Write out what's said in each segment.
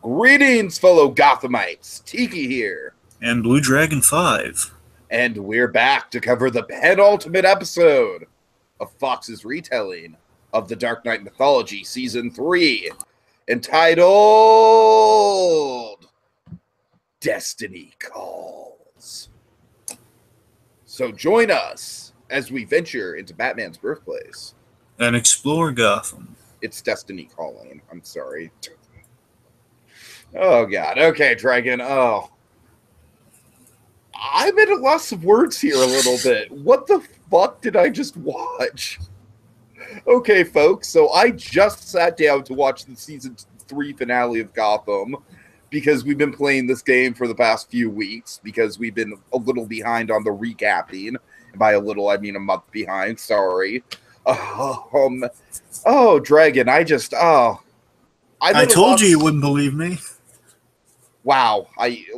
Greetings, fellow Gothamites. Tiki here. And Blue Dragon 5. And we're back to cover the penultimate episode of Fox's retelling of the Dark Knight Mythology Season 3, entitled Destiny Calls. So join us as we venture into Batman's birthplace. And explore Gotham. It's Destiny Calling. I'm sorry. Oh, God. Okay, Dragon. Oh. I'm at a loss of words here a little bit. What the fuck did I just watch? Okay, folks. So I just sat down to watch the Season 3 finale of Gotham because we've been playing this game for the past few weeks because we've been a little behind on the recapping. And by a little, I mean a month behind. Sorry. Oh, Dragon. I told you wouldn't believe me. Wow.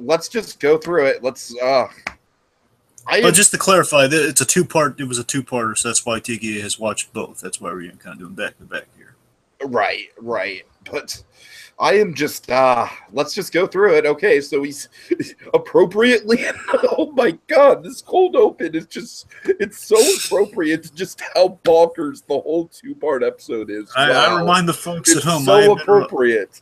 Let's just go through it. But just to clarify, it's a two-part. It was a two-parter, so that's why Tiki has watched both. That's why we're kind of doing back-to-back here. Right. But I am just, let's just go through it. Okay, so he's appropriately, oh my God, this cold open is just, it's so appropriate to just how bonkers the whole two-part episode is. Wow. I remind the folks at home. It's so appropriate.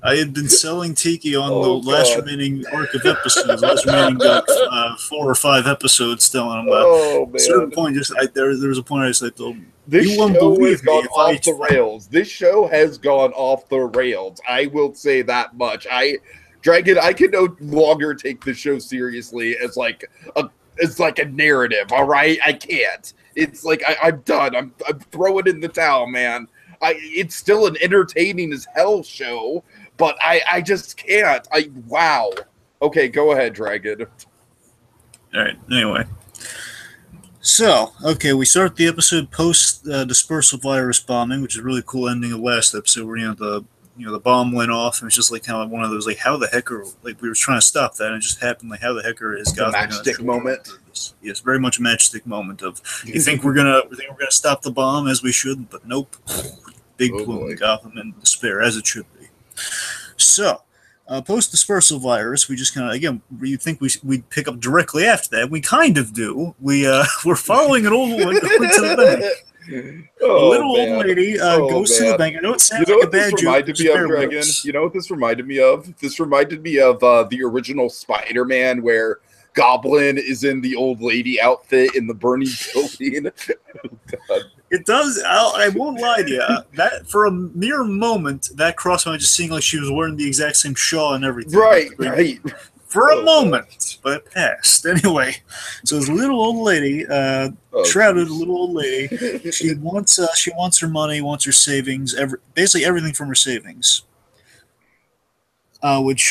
I had been selling Tiki on the last remaining arc of episodes. Last remaining 4 or 5 episodes, telling him at a certain point, there was a point I just told him, this show has gone off the rails. This show has gone off the rails. I will say that much. Dragon, I can no longer take the show seriously as like a narrative. All right, I can't. It's like I'm done. I'm throwing in the towel, man. It's still an entertaining as hell show. But I just can't. Wow. Okay, go ahead, Dragon. All right. Anyway, so we start the episode post dispersal virus bombing, which is a really cool ending of last episode where the bomb went off and it's just like kind of one of those like how the heck are we were trying to stop that and it just happened like how the heck is Gotham matchstick moment. Yes, very much a matchstick moment of you think we're gonna stop the bomb as we should, but nope. Big plume in Gotham and despair as it should be. So, post-dispersal virus, we just kind of, again, you'd think we'd pick up directly after that. We kind of do. We're following an old woman going to the bank. A little old lady goes to the bank. I know it sounds like a bad joke. Dragon? You know what this reminded me of? This reminded me of the original Spider-Man where Goblin is in the old lady outfit in the burning building. Oh, God. It does. I won't lie to you. That for a mere moment, that crossed my mind just seeing like she was wearing the exact same shawl and everything. Right. For a moment, but it passed. Anyway, so this little old lady, shrouded little old lady, she wants her money, wants her savings, basically everything from her savings. Let's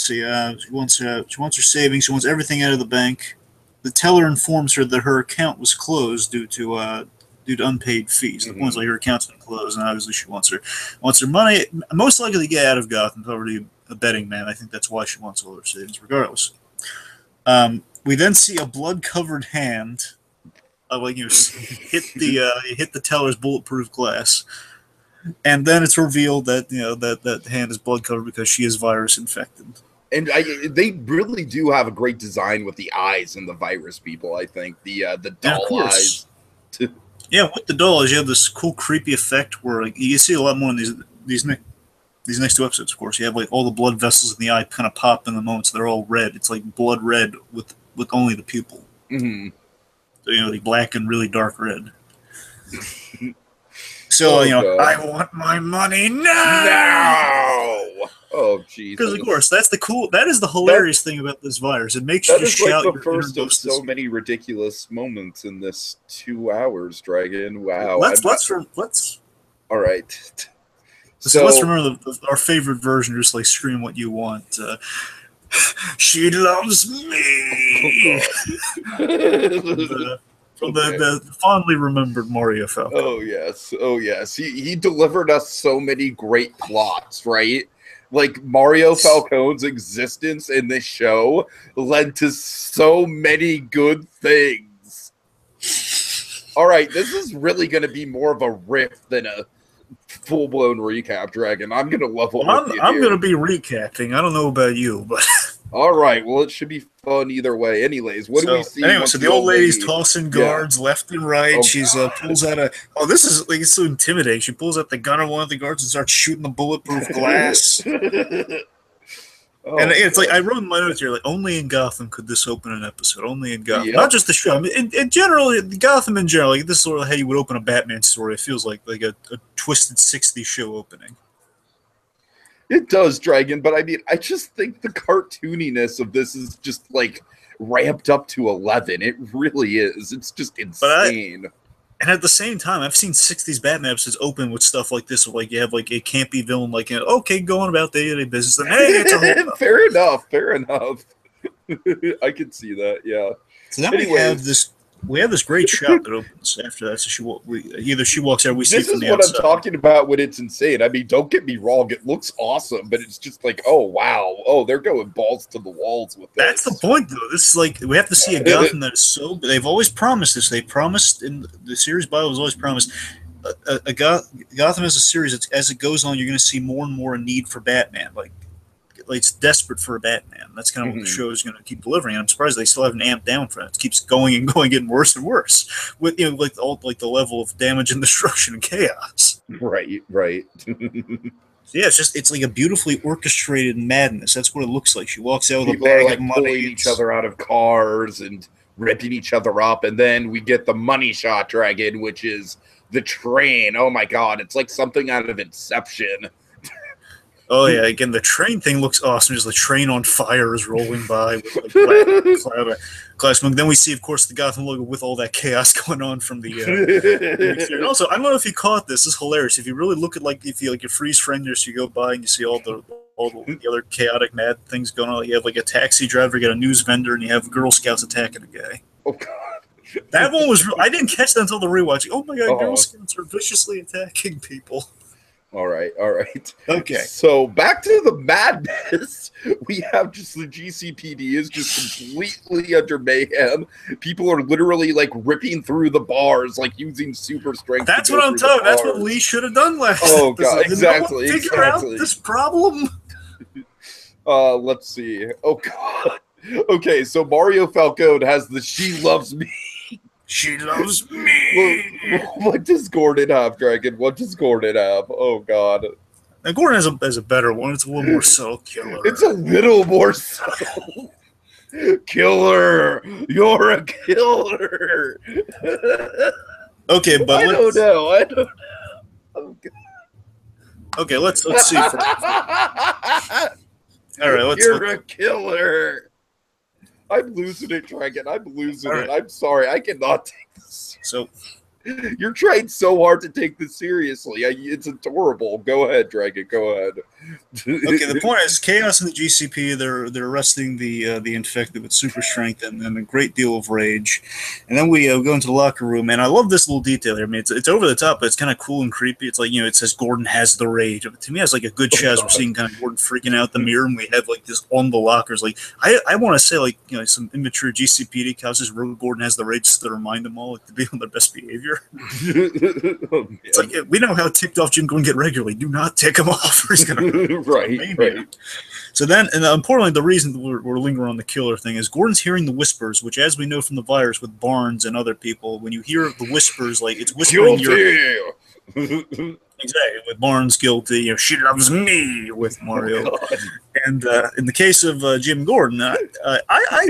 see. She wants her savings. She wants everything out of the bank. The teller informs her that her account was closed due to unpaid fees. The point is, like, her account's been closed, and obviously she wants her money. Most likely to get out of Gotham. Already a betting man. I think that's why she wants all her savings, regardless. We then see a blood-covered hand, hit the teller's bulletproof glass, and then it's revealed that that hand is blood-covered because she is virus infected. And they really do have a great design with the eyes and the virus people, I think. The doll eyes. Yeah, with the doll eyes, you have this cool, creepy effect where you see a lot more in these next 2 episodes, of course. You have like all the blood vessels in the eye kind of pop in the moment, so they're all red. It's like blood red with only the pupil. Mm-hmm. So, the black and really dark red. So, God. I want my money now! Oh, jeez. Because, of course, that is the hilarious thing about this virus. It makes you just shout. That is like the first of so many ridiculous moments in this 2 hours, Dragon. Wow. Let's. All right. So let's remember our favorite version, just like scream what you want. She loves me! From the fondly remembered Mario Falcone. Oh, yes. He delivered us so many great plots, right? Like, Mario Falcone's existence in this show led to so many good things. All right, this is really going to be more of a riff than a full blown recap, Dragon. I'm gonna level Well, with you. I'm going to be recapping. I don't know about you, but all right. Well, it should be fun either way. Anyways, what do we see? Anyway, so the old lady's lady... tossing guards left and right. Oh, She's pulls out a. Oh, this is like it's so intimidating. She pulls out the gun on one of the guards and starts shooting the bulletproof glass. And it's like I wrote in my notes here, like only in Gotham could this open an episode. Only in Gotham, not just the show. I mean, in general, Gotham in general, like this is sort of how you would open a Batman story. It feels like a twisted '60s show opening. It does, Dragon, but I mean, I just think the cartooniness of this is just like ramped up to 11. It really is. It's just insane. And at the same time, I've seen '60s Batman episodes open with stuff like this, where like you have like a campy villain, like okay, going about day-to-day business. And, hey, it's a fair enough. Fair enough. I can see that. Yeah. So then we have this great shot that opens after that. So either she walks out, we see from the outside. This is what I'm talking about when it's insane. I mean, don't get me wrong; it looks awesome, but it's just like, oh wow, oh they're going balls to the walls with this. That's the point, though. This is like we have to see a Gotham that is so. They've always promised this. They promised in the series Bible has always promised Gotham as a series. As it goes on, you're going to see more and more a need for Batman. Like it's desperate for a Batman. That's kind of what the show is going to keep delivering. And I'm surprised they still haven't amped down for it. It keeps going and going, getting worse and worse with like the level of damage and destruction and chaos. Right. Yeah, it's like a beautifully orchestrated madness. That's what it looks like. She walks out with a bag of money, pulling each other out of cars and ripping each other up, and then we get the money shot, Dragon, which is the train. Oh my God, it's like something out of Inception. Oh yeah, again the train thing looks awesome. Just the train on fire is rolling by with like cloud of smoke. Then we see, of course, the Gotham logo with all that chaos going on from the. And also, I don't know if you caught this. This is hilarious. If you really look at if you freeze frame this, you go by and you see all the other chaotic mad things going on. You have like a taxi driver, you got a news vendor, and you have Girl Scouts attacking a guy. Oh God. That one was. I didn't catch that until the rewatch. Oh my God, Girl Scouts are viciously attacking people. All right. Okay. So back to the madness. We have just the GCPD is just completely under mayhem. People are literally like ripping through the bars, like using super strength. That's what I'm talking. That's what Lee should have done last. Oh God, exactly. Figure out this problem. Let's see. Oh God. Okay, so Mario Falcone has the "She Loves Me." She loves me. What does Gordon have, Dragon? What does Gordon have? Oh God. Now Gordon has a better one. It's a little more subtle. Killer. It's a little more subtle. Killer. You're a killer. Okay, but I don't know. Okay. Okay, let's see. All right, You're a killer. I'm losing it, Dragon. I'm losing it. I'm sorry. I cannot take this. So you're trying so hard to take this seriously. It's adorable. Go ahead, Dragon. Go ahead. Okay, the point is chaos in the GCP. They're arresting the infected with super strength and a great deal of rage. And then we go into the locker room, and I love this little detail here. I mean, it's over the top, but it's kind of cool and creepy. It's like it says Gordon has the rage. To me, it's like a good shot. We're seeing kind of Gordon freaking out the mirror, and we have like this on the lockers. Like I want to say some immature GCPD cops just wrote Gordon has the rage to remind them all to be on their best behavior. It's like we know how ticked off Jim Gordon get regularly. Do not tick him off, or he's gonna. Right. So then, and importantly, the reason we're lingering on the killer thing is Gordon's hearing the whispers, which, as we know from the virus with Barnes and other people, when you hear the whispers, like it's whispering exactly, with Barnes guilty, she loves me with Mario. And in the case of Jim Gordon, I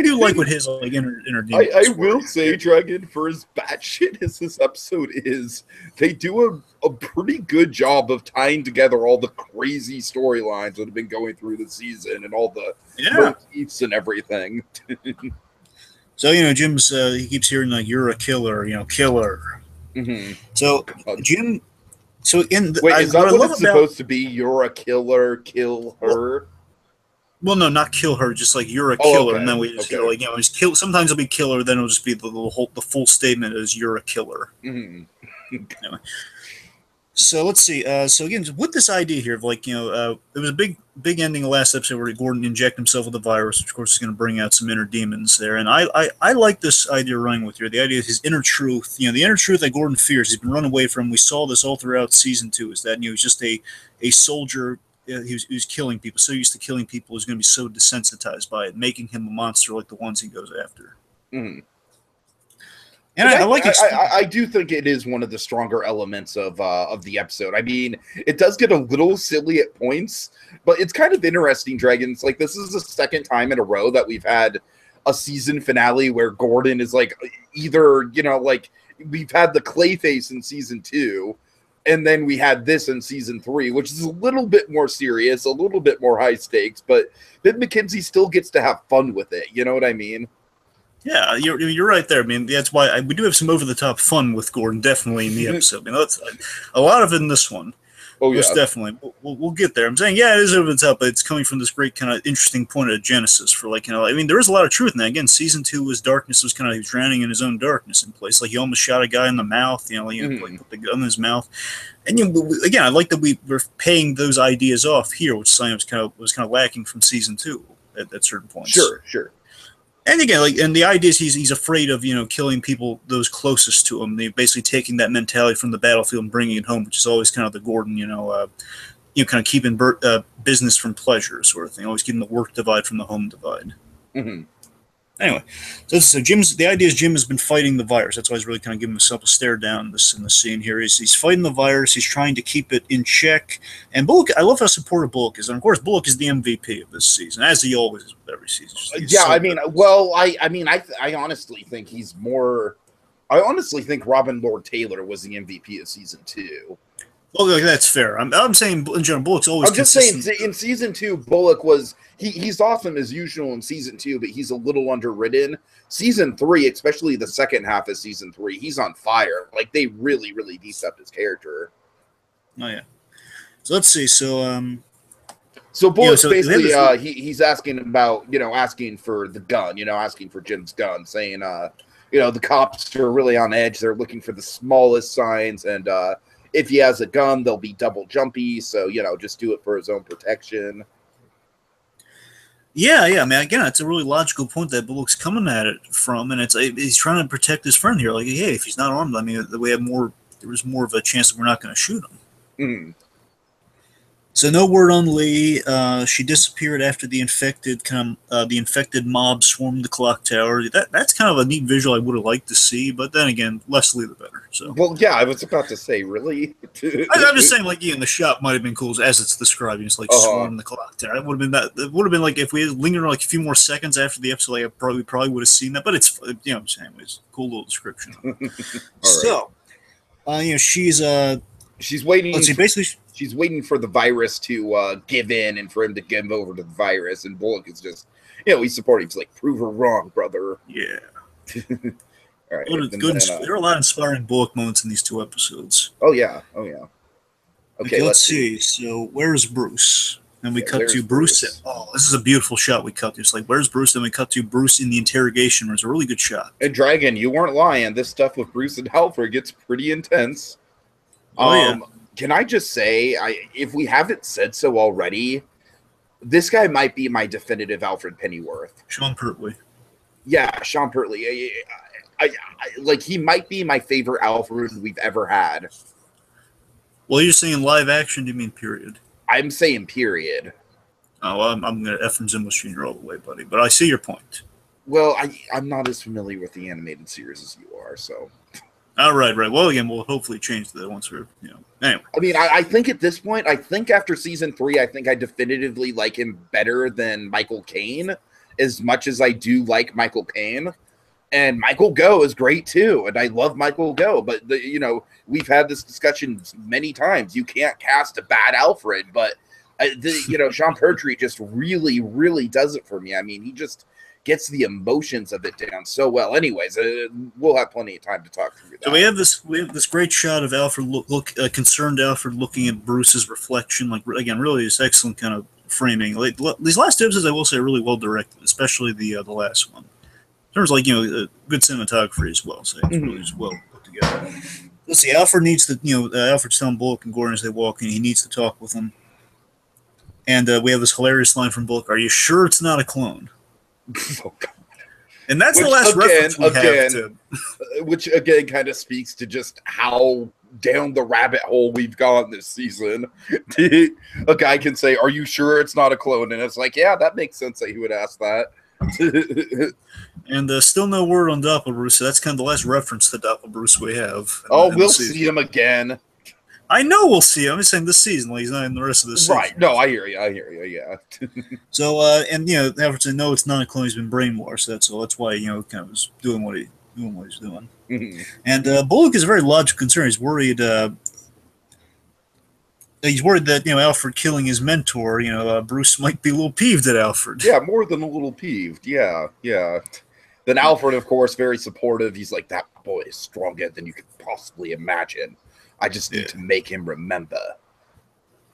do like what his inner demons I will say, Dragon, for as batshit as this episode is, they do a pretty good job of tying together all the crazy storylines that have been going through the season and all the motifs and everything. So, Jim's, he keeps hearing, you're a killer, killer. Mm-hmm. So, Jim... So is that what it's supposed to be? You're a killer, kill her? Well, no, not kill her, just like you're a killer. Okay. And then we just just kill. Sometimes it'll be killer, then it'll just be the full statement is you're a killer. Mm-hmm. Anyway. So let's see. So again, with this idea here of it was a big ending the last episode where Gordon injected himself with the virus, which of course is going to bring out some inner demons there. And I like this idea running with here. The idea of his inner truth, the inner truth that Gordon fears, he's been run away from. We saw this all throughout season 2. Is that he's just a soldier. He was killing people, so used to killing people, he's going to be so desensitized by it, making him a monster like the ones he goes after. Mm. And I do think it is one of the stronger elements of the episode. I mean, it does get a little silly at points, but it's kind of interesting, Dragons. Like, this is the second time in a row that we've had a season finale where Gordon is like either, like we've had the Clayface in season 2, and then we had this in season 3, which is a little bit more serious, a little bit more high stakes, but Ben McKenzie still gets to have fun with it. You know what I mean? Yeah, you're right there. I mean, that's why we do have some over-the-top fun with Gordon, definitely, in the episode. That's a lot of it in this one. Oh, yeah. Most definitely. We'll get there. I'm saying, yeah, it is over the top, but it's coming from this great kind of interesting point of Genesis for, I mean, there is a lot of truth in that. Again, season 2 was darkness, was kind of, he was drowning in his own darkness in place. Like, he almost shot a guy in the mouth, like put the gun in his mouth. And, again, I like that we were paying those ideas off here, which was kind of lacking from season 2 at certain points. Sure. And again, and the idea is he's afraid of killing people those closest to him. They basically taking that mentality from the battlefield and bringing it home, which is always kind of the Gordon, kind of keeping business from pleasure sort of thing. Always keeping the work divide from the home divide. Mm-hmm. Anyway, so the idea is Jim has been fighting the virus. That's why he's really kind of giving himself a stare down in the scene here. He's fighting the virus. He's trying to keep it in check. And Bullock, I love how supportive Bullock is. And of course, Bullock is the MVP of this season, as he always is with every season. I honestly think he's more. I honestly think Robin Lord Taylor was the MVP of season 2. Well, that's fair. I'm saying in general, Bullock's always. I'm just saying in season 2, Bullock was he's awesome as usual in season 2, but he's a little underwritten. Season 3, especially the second half of season 3, he's on fire. Like, they really, really beefed up his character. Oh yeah. So let's see. So Bullock's basically he's asking about asking for the gun, asking for Jim's gun, saying the cops are really on edge. They're looking for the smallest signs, and if he has a gun, they'll be double jumpy. So, just do it for his own protection. Yeah. I mean, again, it's a really logical point that Bullock's coming at it from, and he's trying to protect his friend here. Like, hey, if he's not armed, I mean, there was more of a chance that we're not going to shoot him. Mm. So no word on Lee. She disappeared after the infected mob swarmed the clock tower. That's kind of a neat visual I would have liked to see, but then again, less Lee the better. So well, yeah, I was about to say, really. I'm just saying, the shot might have been cool as it's describing. It's like swarm the clock tower. It would have been that. It would have been like if we had lingered a few more seconds after the episode, I probably would have seen that. But it's I'm saying it's a cool little description. So, she's waiting. Let's see, basically. She's waiting for the virus to give in and for him to give over to the virus. And Bullock is just, he's supporting. He's like, prove her wrong, brother. Yeah. All right. There are a lot of inspiring Bullock moments in these 2 episodes. Oh, yeah. Okay, let's see. So, where's Bruce? And we cut to Bruce. Oh, this is a beautiful shot we cut to. It's like, where's Bruce? Then we cut to Bruce in the interrogation room. It's a really good shot. And Dragon, you weren't lying. This stuff with Bruce and Alfred gets pretty intense. Yeah. Can I just say, if we haven't said so already, this guy might be my definitive Alfred Pennyworth. Sean Pertwee. Yeah, Sean Pertwee. He might be my favorite Alfred we've ever had. Well, you're saying live action, do you mean period? I'm saying period. Oh, well, I'm going to Ephraim Zimbalist Jr. all the way, buddy. But I see your point. Well, I'm not as familiar with the animated series as you are, so... All right. Well, again, we'll hopefully change that once we're, Anyway. I mean, I think at this point, after season 3, I think I definitively like him better than Michael Caine, as much as I do like Michael Caine. And Michael Gough is great too, and I love Michael Gough. But we've had this discussion many times. You can't cast a bad Alfred, but Sean Pertwee just really, really does it for me. I mean, he just gets the emotions of it down so well. Anyways, we'll have plenty of time to talk through that. So we have this great shot of Alfred concerned Alfred looking at Bruce's reflection. Like, again, really this excellent kind of framing. These last 2 episodes, I will say, are really well directed, especially the last one. In terms of good cinematography as well. So it's really just well put together. Let's see. Alfred needs to, Alfred's telling Bullock and Gordon as they walk in, he needs to talk with them. And we have this hilarious line from Bullock: "Are you sure it's not a clone?" Oh, God. And that's the last reference we have to. Which again kind of speaks to just how down the rabbit hole we've gone this season. A guy can say, "Are you sure it's not a clone?" And it's like, yeah, that makes sense that he would ask that. And still no word on Doppelbruce, so that's kind of the last reference to Doppelbruce we have. We'll see him again. I know we'll see him. I'm just saying this season, like he's not in the rest of the season. Right. No, I hear you, yeah. So, Alfred said, no, it's not a clone, he's been brainwashed, so that's why, kind of was doing what he's doing. Mm-hmm. And Bullock is a very logical concern. He's worried that, Alfred killing his mentor, Bruce might be a little peeved at Alfred. Yeah, more than a little peeved. Yeah. Then Alfred, of course, very supportive. He's like, that boy is stronger than you could possibly imagine. I just need to make him remember.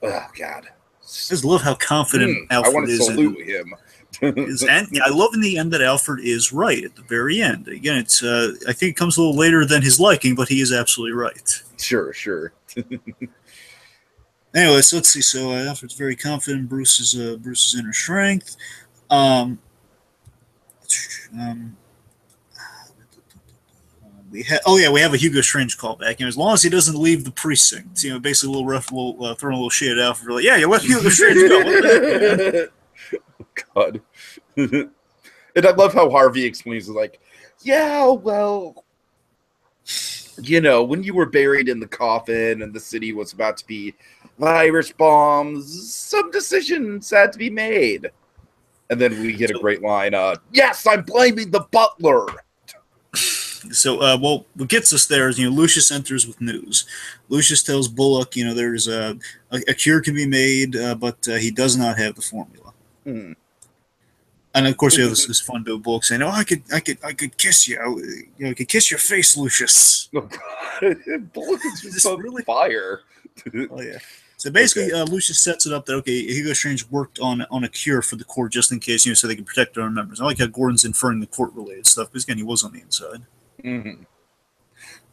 Oh, God. I just love how confident Alfred is. I want to salute him. And I love in the end that Alfred is right at the very end. Again, it's I think it comes a little later than his liking, but he is absolutely right. Sure. Anyway, so let's see. So Alfred's very confident in Bruce's inner strength. We have a Hugo Strange callback. As long as he doesn't leave the precinct, basically a little throwing a little shade at Alfred. Like, yeah, you let Hugo Strange go. God. And I love how Harvey explains it, like, yeah, well, when you were buried in the coffin and the city was about to be virus bombs, some decisions had to be made. And then we get a great line, yes, I'm blaming the butler. So, what gets us there is, Lucius enters with news. Lucius tells Bullock, there's a cure can be made, but he does not have the formula. Mm-hmm. And of course, we have this fun bit of Bullock saying, "Oh, I could kiss you. I could kiss your face, Lucius." Oh, God. Bullock is just on really fire. Oh yeah. So basically, Lucius sets it up that Hugo Strange worked on a cure for the court just in case, so they can protect their own members. I like how Gordon's inferring the court-related stuff because again, he was on the inside. Mm-hmm.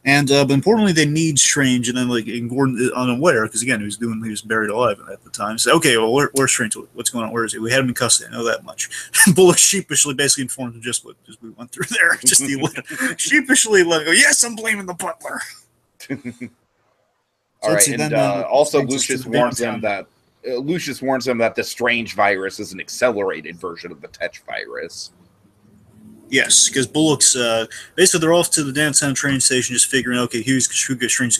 And but importantly, they need Strange, and then and Gordon is unaware because again, he was buried alive at the time. So okay, well, where's Strange? What's going on? Where is he? We had him in custody. I know that much. Bullock sheepishly basically informed him just what we went through there. Just sheepishly let him go. Yes, I'm blaming the butler. All right, and also Lucius warns him that the Strange virus is an accelerated version of the Tetch virus. Yes, because Bullock's basically they're off to the downtown train station, just figuring, okay, Hugo Strange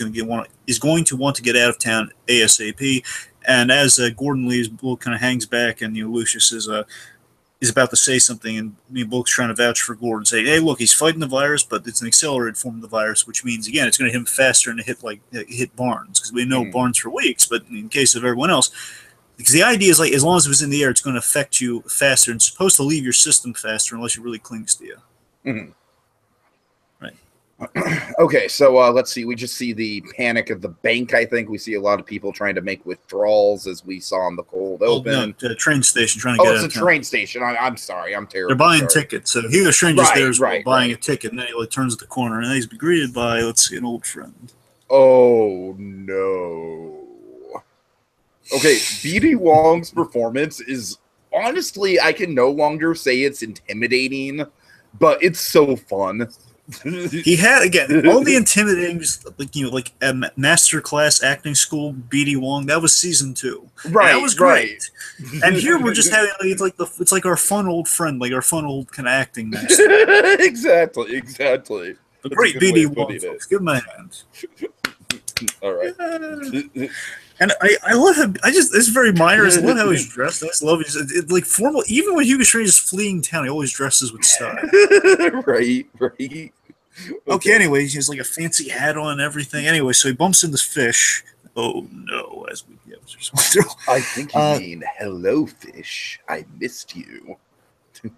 is going to want to get out of town ASAP. And as Gordon leaves, Bullock kind of hangs back, and Lucius is about to say something, and Bullock's trying to vouch for Gordon, saying, "Hey, look, he's fighting the virus, but it's an accelerated form of the virus, which means again it's going to hit him faster and hit Barnes, because we know Barnes for weeks, but in case of everyone else." Because the idea is as long as it was in the air, it's going to affect you faster, and it's supposed to leave your system faster unless it really clings to you. Mm-hmm. Right. Okay, so let's see. We just see the panic of the bank, I think. We see a lot of people trying to make withdrawals, as we saw in the cold open. No, the train station trying to get out of town. It's a train station. I'm sorry. I'm terrible. They're buying tickets. So Hugo Strange is there buying a ticket, and then he turns the corner, and then he's greeted by, let's see, an old friend. Oh, no. Okay, BD Wong's performance is, honestly, I can no longer say it's intimidating, but it's so fun. He had, again, all the intimidating, like a master class acting school, BD Wong, that was season 2. Right, and that was great. Right. And here we're just having, it's like our fun old friend, like our fun old kind of acting master. Exactly. The great BD Wong, folks. Give him a hand. All right. And I love him. It's very minor. I love how he's dressed. I just love it. Formal. Even when Hugo Strange is fleeing town, he always dresses with style. Right. Okay. Anyway, he has a fancy hat on and everything. Anyway, so he bumps into this fish. Oh no! I think you mean hello, fish. I missed you.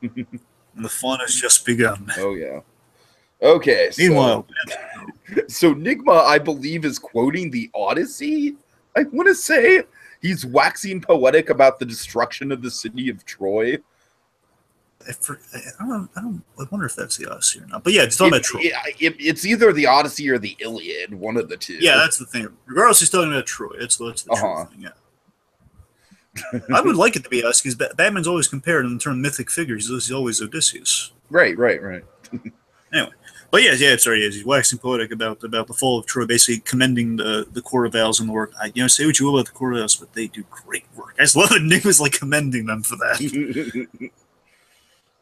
And the fun has just begun. Oh yeah. Okay. Meanwhile, so Nigma, I believe, is quoting the Odyssey. I want to say he's waxing poetic about the destruction of the city of Troy. I wonder if that's the Odyssey or not. But yeah, it's talking about Troy. It's either the Odyssey or the Iliad, one of the two. Yeah, that's the thing. Regardless, he's talking about Troy. That's the true thing. Yeah. I would like it to be us because Batman's always compared in terms of mythic figures. He's always Odysseus. Right. Anyway, but he's waxing poetic about the fall of Troy, basically commending the Court of Owls and the work. Say what you will about the Court of Owls, but they do great work. I just love that Nick was like commending them for that.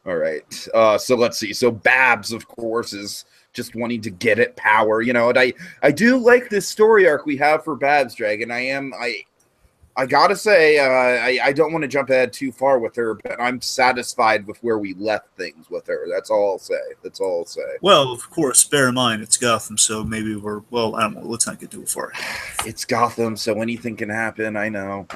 All right. So let's see. So Babs, of course, is just wanting to get at power, and I do like this story arc we have for Babs Dragon. I gotta say, I don't want to jump ahead too far with her, but I'm satisfied with where we left things with her. That's all I'll say. Well, of course, bear in mind it's Gotham, so maybe I don't know. Let's not get too far. It's Gotham, so anything can happen. I know.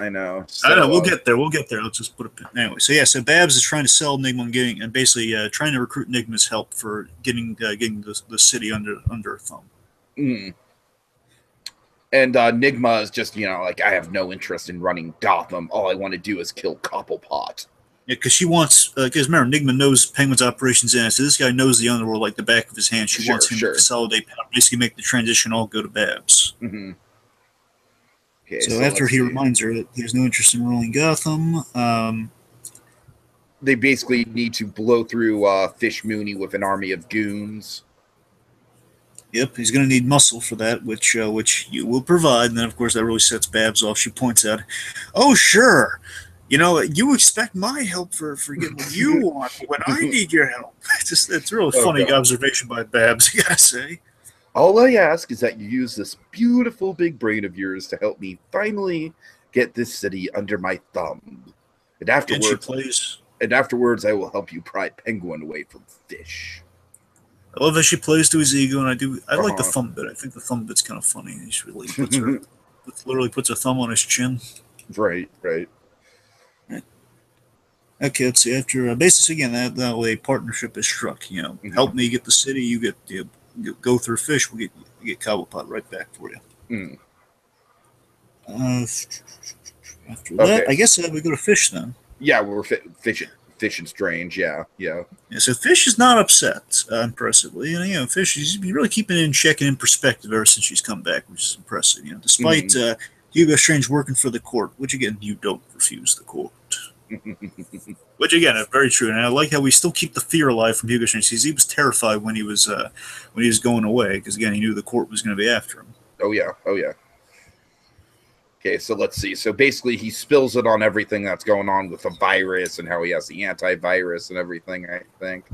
So, I know. We'll get there. Let's just put a pin. Anyway, so Babs is trying to sell Enigma and basically trying to recruit Enigma's help for getting the city under her thumb. Mm. And Nigma is just, like, I have no interest in running Gotham. All I want to do is kill Cobblepot. Yeah, because she wants, because remember, Nigma knows Penguin's operations in, so this guy knows the underworld like the back of his hand. She wants him to consolidate power, basically make the transition all go to Babs. Mm-hmm. Okay, so after he reminds her that he has no interest in ruling Gotham, they basically need to blow through Fish Mooney with an army of goons. Yep, he's going to need muscle for that, which you will provide. And then, of course, that really sets Babs off. She points out, "Oh, sure, you expect my help for getting what you want when I need your help." It's a really funny observation by Babs, I gotta say. All I ask is that you use this beautiful big brain of yours to help me finally get this city under my thumb. And afterwards, I will help you pry Penguin away from Fish. I love that she plays to his ego, and I like the thumb bit. I think the thumb bit's kind of funny. She really literally puts her thumb on his chin. Right. Okay, let's see. After basically again, that way partnership is struck. Help me get the city. You go through Fish. We'll get Cobblepot right back for you. After that, I guess we go to Fish then. Yeah, we're fishing. Fish and Strange, yeah. So Fish is not upset, impressively. And, Fish, he's been really keeping it in check and in perspective ever since she's come back, which is impressive. Despite Hugo Strange working for the court, which, again, you don't refuse the court. Which, again, is very true. And I like how we still keep the fear alive from Hugo Strange. He was terrified when he was going away, because, again, he knew the court was going to be after him. Oh, yeah. Okay, so let's see. So basically, he spills it on everything that's going on with the virus and how he has the antivirus and everything, I think.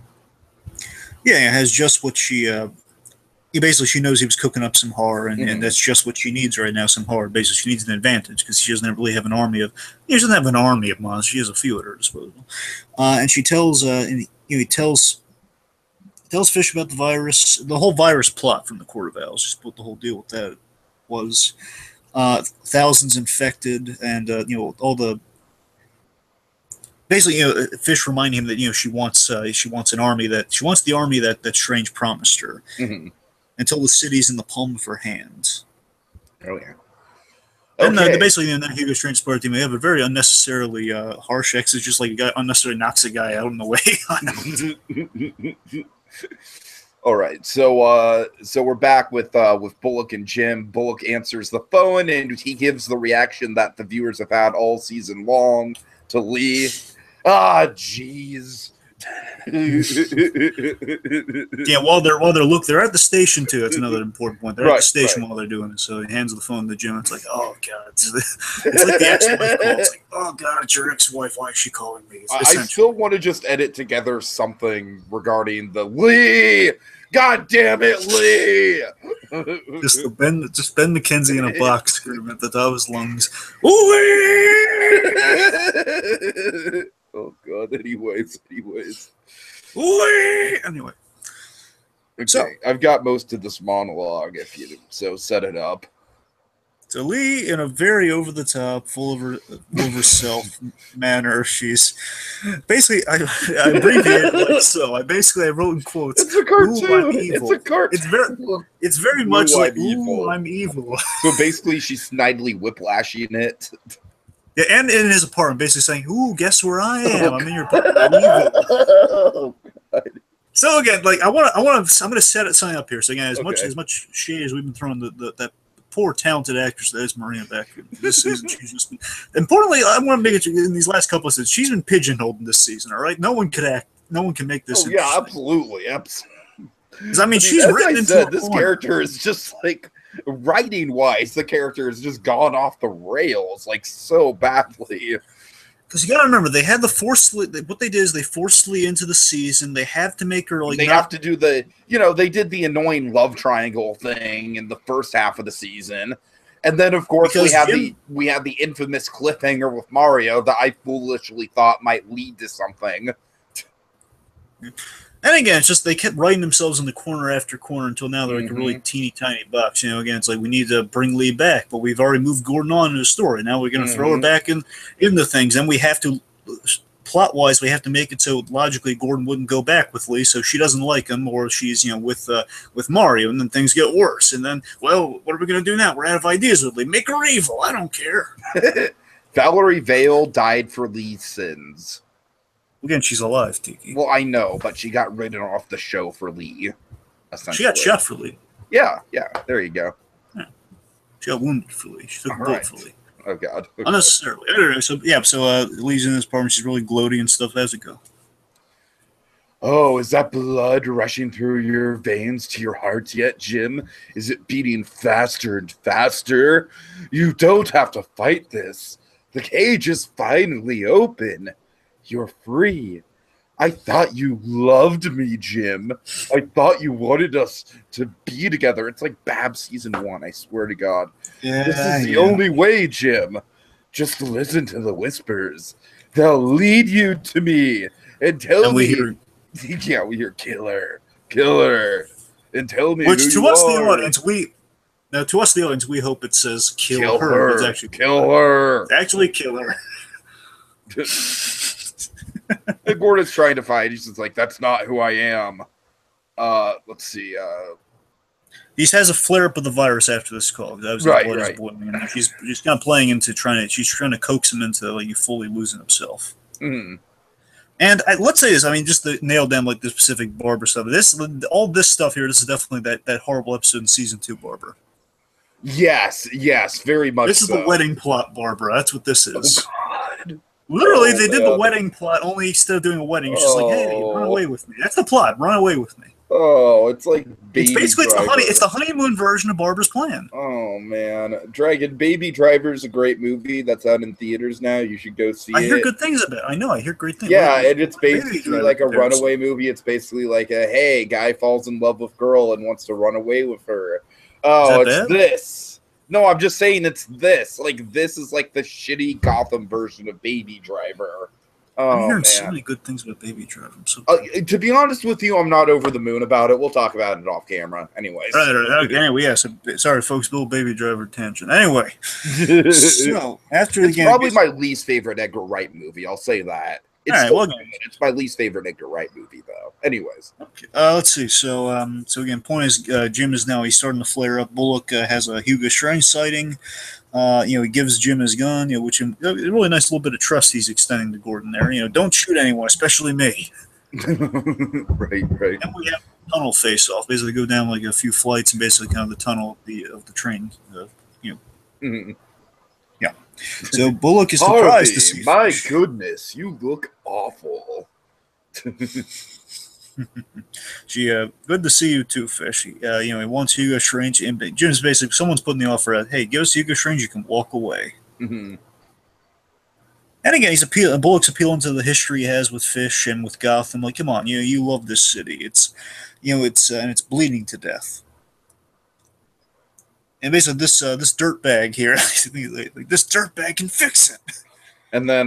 Yeah, it has just what she knows he was cooking up some horror, and that's just what she needs right now, some horror. Basically, she needs an advantage because she doesn't really have an army of... She doesn't have an army of monsters. She has a few at her disposal. And she tells... he tells Fish about the virus, the whole virus plot from the Court of Owls, just what the whole deal with that was... thousands infected, and all the basically Fish reminding him that she wants the army that Strange promised her until the city's in the palm of her hand. Oh yeah. And basically, then Hugo Strange support team, they have a very unnecessarily harsh exit, just like a guy unnecessarily knocks a guy out on the way. All right, so we're back with Bullock and Jim. Bullock answers the phone, and he gives the reaction that the viewers have had all season long to Lee. Ah, jeez. Yeah, while they're at the station too. That's another important point. They're at the station while they're doing it. So he hands the phone to Jim. It's like, oh god, it's like the ex-wife call. It's like, oh god, it's your ex-wife. Why is she calling me? I still want to just edit together something regarding the Lee. God damn it, Lee! just Ben McKenzie in a box screaming at the top of his lungs. Lee! Oh god. Anyways. Lee! Anyway. Okay, so I've got most of this monologue. So set it up. So Lee, in a very over the top, full of herself manner, she's basically I abbreviate it like so. I wrote in quotes. It's a cartoon. Ooh, I'm evil. It's a cartoon. It's very much like, ooh, I'm evil. So basically, she's snidely whiplashing it. Yeah, and in his apartment, basically saying, "Ooh, guess where I am? I'm in your apartment. I'm evil." Oh, God. So again, like I'm going to set something up here. So again, Okay. as much shade as we've been throwing that poor talented actress that is Marina back this season, she's just been, importantly, I want to make it in these last couple of seasons. She's been pigeonholed in this season. All right, no one could act. No one can make this Oh yeah, interesting. absolutely, absolutely. Because I mean, she's As written I into said, a this corner. character is just like writing wise, the character has just gone off the rails like so badly. Because you got to remember, they had the forcefully. What they did is they forced Lee into the season. They have to make her like They have to do the, they did the annoying love triangle thing in the first half of the season. And then of course we had the infamous cliffhanger with Mario that I foolishly thought might lead to something. And again, it's just they kept writing themselves in the corner after corner until now they're like a really teeny tiny box. Again, it's like we need to bring Lee back, but we've already moved Gordon on in the story. Now we're going to throw her back in the things, and we have to plot wise we have to make it so logically Gordon wouldn't go back with Lee, so she doesn't like him, or she's with Mario, and then things get worse. And then, well, what are we going to do now? We're out of ideas with Lee. Make her evil. I don't care. Valerie Vale died for Lee's sins. Again, she's alive, Tiki. Well, I know, but she got written off the show for Lee. She got shot for Lee. Yeah, there you go. Yeah. She got wounded for Lee. She took a bullet for Lee. Oh, God. Okay. Unnecessarily. So Lee's in this apartment. She's really gloaty and stuff. How's it go? Oh, is that blood rushing through your veins to your heart yet, Jim? Is it beating faster and faster? You don't have to fight this. The cage is finally open. You're free. I thought you loved me, Jim. I thought you wanted us to be together. It's like Bab season 1, I swear to God. Yeah, this is the only way, Jim. Just listen to the whispers. They'll lead you to me and tell me. Yeah, we hear killer, and tell me. Which who to us, are. the audience, we hope it says kill her. It's actually kill her. It's actually kill her. Gordon's trying to fight. He's just like, that's not who I am. Let's see. He has a flare up of the virus after this call. That was right. She's kind of playing into she's trying to coax him into like fully losing himself. Mm. And let's say this. I mean, just to nail down like the specific Barbara stuff. All this stuff here. This is definitely that horrible episode in season 2, Barbara. Yes, very much. This is the wedding plot, Barbara. That's what this is. Oh, God. Literally, they did the wedding plot. Only instead of doing a wedding, it's just like, hey, run away with me. That's the plot. Run away with me. Oh, it's like Baby Driver. It's the honeymoon version of Barbara's Plan. Oh man, Dragon Baby Driver is a great movie that's out in theaters now. You should go see it. I hear good things about it. I know. I hear great things. Yeah, and it's basically like a runaway movie. It's basically like a hey, guy falls in love with girl and wants to run away with her. Oh, it's this. No, I'm just saying it's this. Like this is like the shitty Gotham version of Baby Driver. I'm hearing so many good things about Baby Driver. To be honest with you, I'm not over the moon about it. We'll talk about it off camera. Anyways. Right. Anyway, yeah. So, sorry, folks. Little Baby Driver tangent. Anyway. So, after it's probably my least favorite Edgar Wright movie. I'll say that. It's my least favorite Edgar Wright movie, though. Anyways. Okay. Let's see. So again, point is, Jim is now, he's starting to flare up. Bullock has a Hugo Strange sighting. He gives Jim his gun, which is a really nice little bit of trust he's extending to Gordon there. Don't shoot anyone, especially me. Right. And we have a tunnel face-off. Basically, go down like a few flights and basically kind of the tunnel of the train. Mm-hmm. Yeah. So Bullock is surprised to see. My goodness, you look awful. Good to see you too, Fish. He wants Hugo Strange, and Jim's basically someone's putting the offer out. Hey, give us Hugo Strange, you can walk away. Mm-hmm. And again, Bullock's appealing to the history he has with Fish and with Gotham. Like, come on, you love this city. It's bleeding to death. And basically, this dirtbag here, like this dirtbag can fix it. And then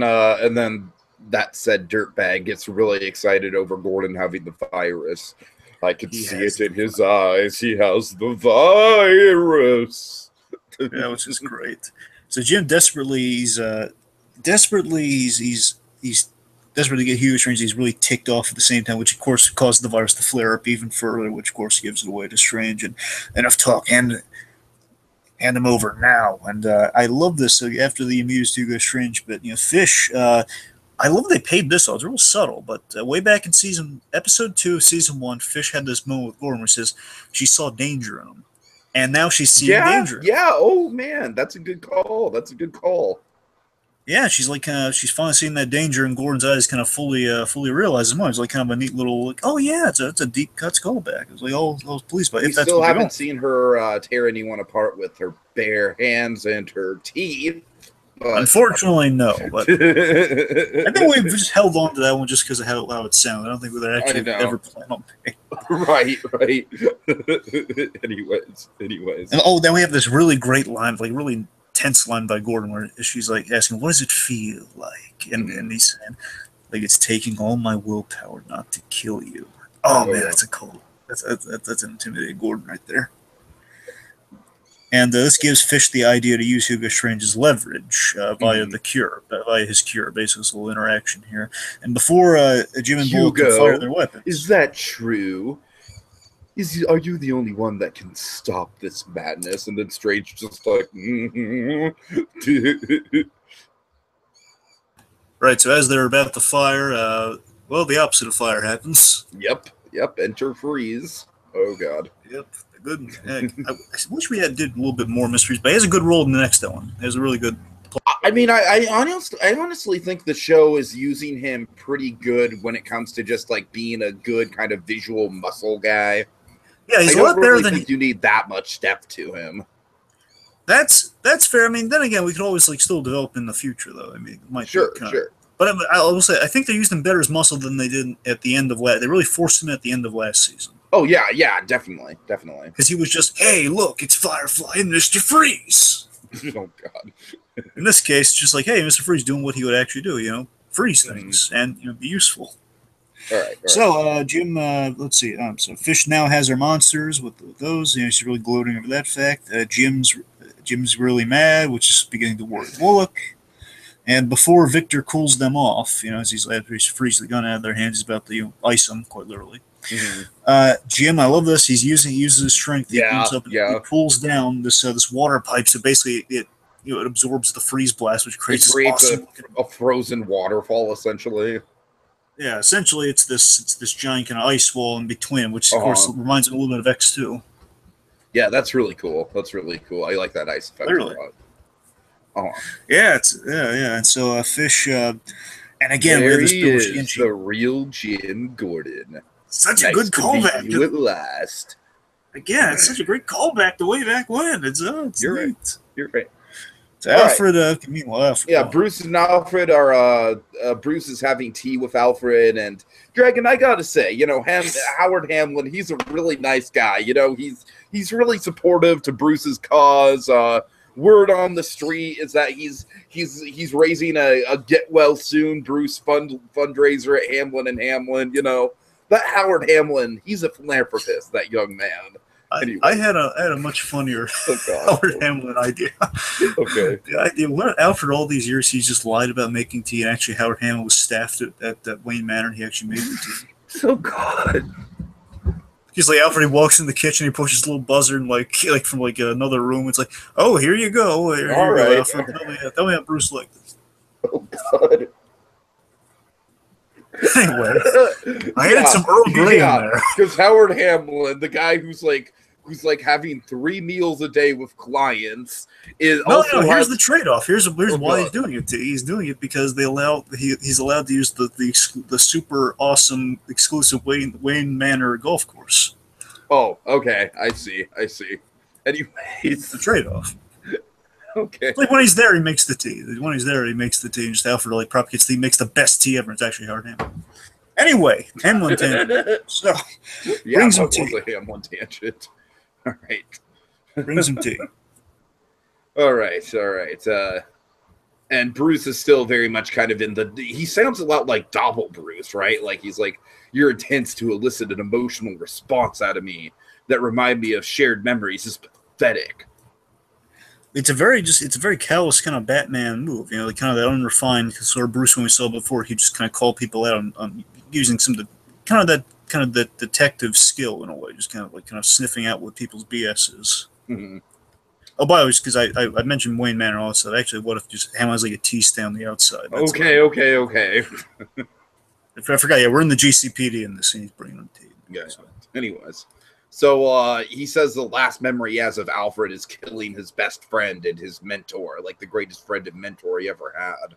that said dirtbag gets really excited over Gordon having the virus. I can see it in his eyes. He has the virus. Yeah, which is great. So Jim he's desperate to get Hugo Strange. He's really ticked off at the same time, which of course caused the virus to flare up even further, which of course gives it away to Strange. And enough talk. And Hand him over now. And I love this. So after the amused Hugo Strange bit, Fish. I love they paid this off. It's real subtle, but way back in episode 2 of season 1, Fish had this moment with Gordon where he says she saw danger in him, and now she's seeing danger. Yeah. Oh man, that's a good call. Yeah, she's like, she's finally seeing that danger in Gordon's eyes, kind of fully realizes more. It's like kind of a neat little, like, oh yeah, it's a deep cuts callback. It was like, oh, please, but we still haven't seen her tear anyone apart with her bare hands and her teeth. But unfortunately, no. But I think we've just held on to that one just because of how it sounded. I don't think we'd actually ever plan on paying. Right. anyways. And then we have this really great line, like really tense line by Gordon where she's like asking, what does it feel like? And he's saying, like, it's taking all my willpower not to kill you. Oh man, that's a cold. That's an intimidating Gordon right there. And this gives Fish the idea to use Hugo Strange's leverage via the cure, via his cure. Basically, this little interaction here. And before Jim and Bull can fire their weapons. Is that true? Are you the only one that can stop this madness? And then Strange just like, Right, so as they're about to fire, the opposite of fire happens. Yep, enter freeze. Oh, God. Yep, good. I wish we did a little bit more mysteries, but he has a good role in the next one. He has a really good play. I mean, I honestly think the show is using him pretty good when it comes to just, like, being a good kind of visual muscle guy. Yeah, he's a lot better than you need that much depth to him. That's fair. I mean, then again, we could always still develop in the future, though. I mean, it might sure. But I will say, I think they used him better as muscle than they did at the end of last. They really forced him at the end of last season. Oh yeah, definitely. Because he was just, hey, look, it's Firefly and Mr. Freeze. Oh God. In this case, just like, hey, Mr. Freeze doing what he would actually do, freeze things and be useful. All right. So, Jim, let's see. So Fish now has her monsters with those. She's really gloating over that fact. Jim's really mad, which is beginning to worry Bullock. And before Victor cools them off, as he's freezes the gun out of their hands, he's about to ice them, quite literally. Mm-hmm. Jim, I love this. He uses his strength. He pulls down this water pipe. So basically, it absorbs the freeze blast, which creates a frozen waterfall, essentially. Yeah, essentially, it's this giant kind of ice wall in between, which of course reminds me a little bit of X2. Yeah, that's really cool. I like that ice effect a lot. Yeah, and so Fish, and again, we have this the real Jim Gordon. Such a good callback. You at last. Again, it's such a great callback to way back when. You're neat. right. So Alfred, meanwhile, Alfred. Yeah, Bruce and Alfred are. Bruce is having tea with Alfred and Dragon. I gotta say, Howard Hamlin. He's a really nice guy. He's really supportive to Bruce's cause. Word on the street is that he's raising a get well soon Bruce fundraiser at Hamlin and Hamlin. That Howard Hamlin, he's a philanthropist. That young man. Anyway. I had a much funnier Howard Hamlin idea. Okay. The idea, what Alfred all these years he's just lied about making tea, and actually Howard Hamlin was staffed at Wayne Manor, and he actually made the tea. So God. He's like Alfred. He walks in the kitchen. He pushes a little buzzer and like from another room. It's like, oh, here you go. All right. Alfred. Tell me how Bruce liked this. Oh God. Anyway, I added some Earl Grey in there because Howard Hamlin, the guy who's having 3 meals a day with clients, is here's the trade-off. Here's why he's doing it. He's doing it because he's allowed to use the super awesome exclusive Wayne Manor golf course. Oh, okay, I see. Anyways, it's the trade-off. Okay. Like when he's there, he makes the tea. When he's there, he makes the tea. And just Alfred propagates tea, makes the best tea ever. It's actually Howard Hamlin. Anyway, Hamlin tangent. So, bring some tea. A Hamlin tangent. All right. Bring some tea. All right. And Bruce is still very much kind of he sounds a lot like Double Bruce, right? Like he's like, your intents to elicit an emotional response out of me that remind me of shared memories is pathetic. It's a very callous kind of Batman move, kind of that unrefined sort of Bruce when we saw before. He just kind of called people out on using some of the detective skill in a way, just kind of sniffing out what people's BS is. Mm-hmm. Oh, by the way, because I mentioned Wayne Manor also. Actually, what if just Ham has like a T stay on the outside? That's Okay. I forgot. Yeah, we're in the GCPD in this scene. He's bringing on T. Yeah. Anyways, so he says the last memory he has of Alfred is killing his best friend and his mentor, like the greatest friend and mentor he ever had.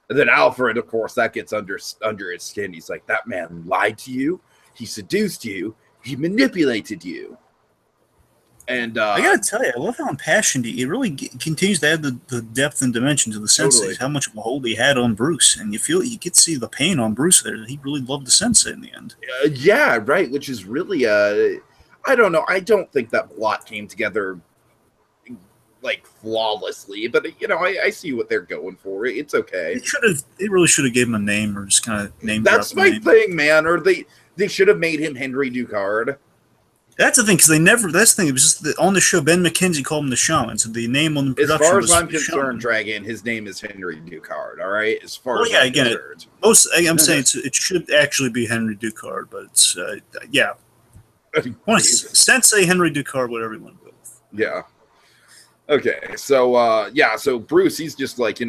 And then Alfred, of course, that gets under his skin. He's like, that man lied to you. He seduced you. He manipulated you. And I gotta tell you, I love how impassioned he really continues to add the depth and dimension to the sensei. Totally. How much of a hold he had on Bruce, and you get to see the pain on Bruce there. He really loved the sensei in the end. Yeah, right. Which is really, I don't know. I don't think that plot came together like flawlessly, but I see what they're going for. It's okay. They really should have gave him a name or just kind of named. That's my thing, man. Or they should have made him Henry Ducard. That's the thing, because they never. That's the thing. It was just on the show. Ben McKenzie called him the Shaman, so the name on the production. As far as I'm concerned, Dragon, his name is Henry Ducard. All right. As far as I'm concerned, I'm saying it should actually be Henry Ducard, but it's yeah. Sensei Henry Ducard, whatever you want to go with. Yeah. Okay. So so Bruce, he's just like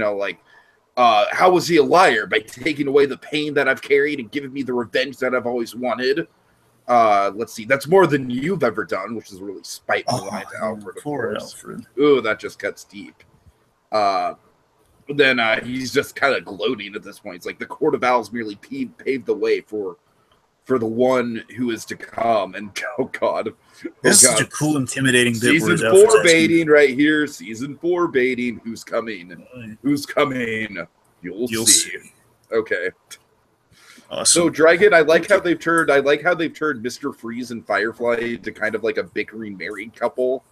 how was he a liar? By taking away the pain that I've carried and giving me the revenge that I've always wanted. Let's see. That's more than you've ever done, which is a really spiteful line to Alfred. Poor Alfred. Ooh, that just cuts deep. Then he's just kind of gloating at this point. It's like the Court of Owls merely paved the way for the one who is to come. And oh god, this is such a cool, intimidating bit. Season 4 baiting right here. Season 4 baiting. Who's coming? Who's coming? You'll see. Okay. Awesome. So Dragon, I like how they've turned Mr. Freeze and Firefly to kind of like a bickering married couple.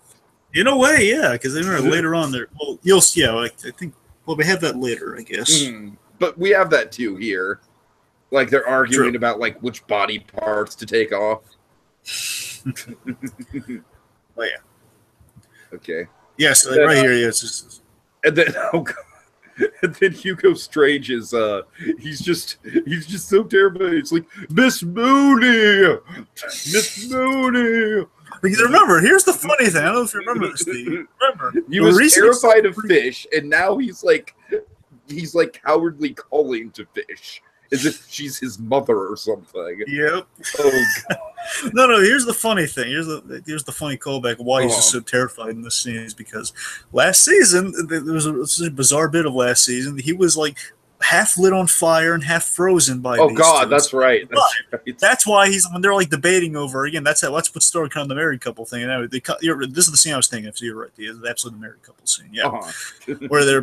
In a way, yeah, because they remember later on there. Well, you'll see. Yeah, I think. Well, we have that later, I guess. But we have that too here. Like they're arguing about like which body parts to take off. Oh yeah. Okay. Yes, yeah, so right here. Yes. And then and then Hugo Strange is he's just so terrible. It's like Miss Mooney. Because remember, here's the funny thing. I don't know if you remember this, Steve. Remember, he was terrified of fish, and now he's like cowardly calling to fish as if she's his mother or something. Yep. Oh god. No. Here's the funny thing. Here's the funny callback. Why he's just so terrified in this scene is because last season there was a bizarre bit of last season. He was like half lit on fire and half frozen by. Oh god, that's right. That's why when they're like debating over again. That's what started kind of the married couple thing. And this is the scene I was thinking of. So you're right. The absolute married couple scene. Yeah, where they're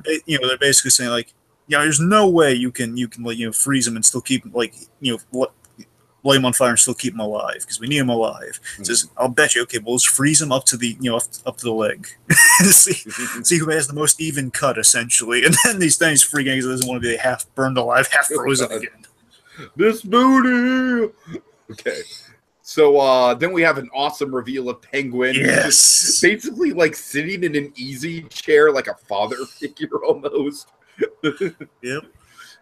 basically saying like. Yeah, there's no way you can freeze him and still keep light him on fire and still keep him alive because we need him alive. Says, I'll bet you. Okay, we'll just freeze him up to the up to the leg. see who has the most even cut essentially. And then he's freaking because he doesn't want to be half burned alive, half frozen again. This booty. Okay. So then we have an awesome reveal of Penguin. Yes. Basically like sitting in an easy chair like a father figure almost. Yep.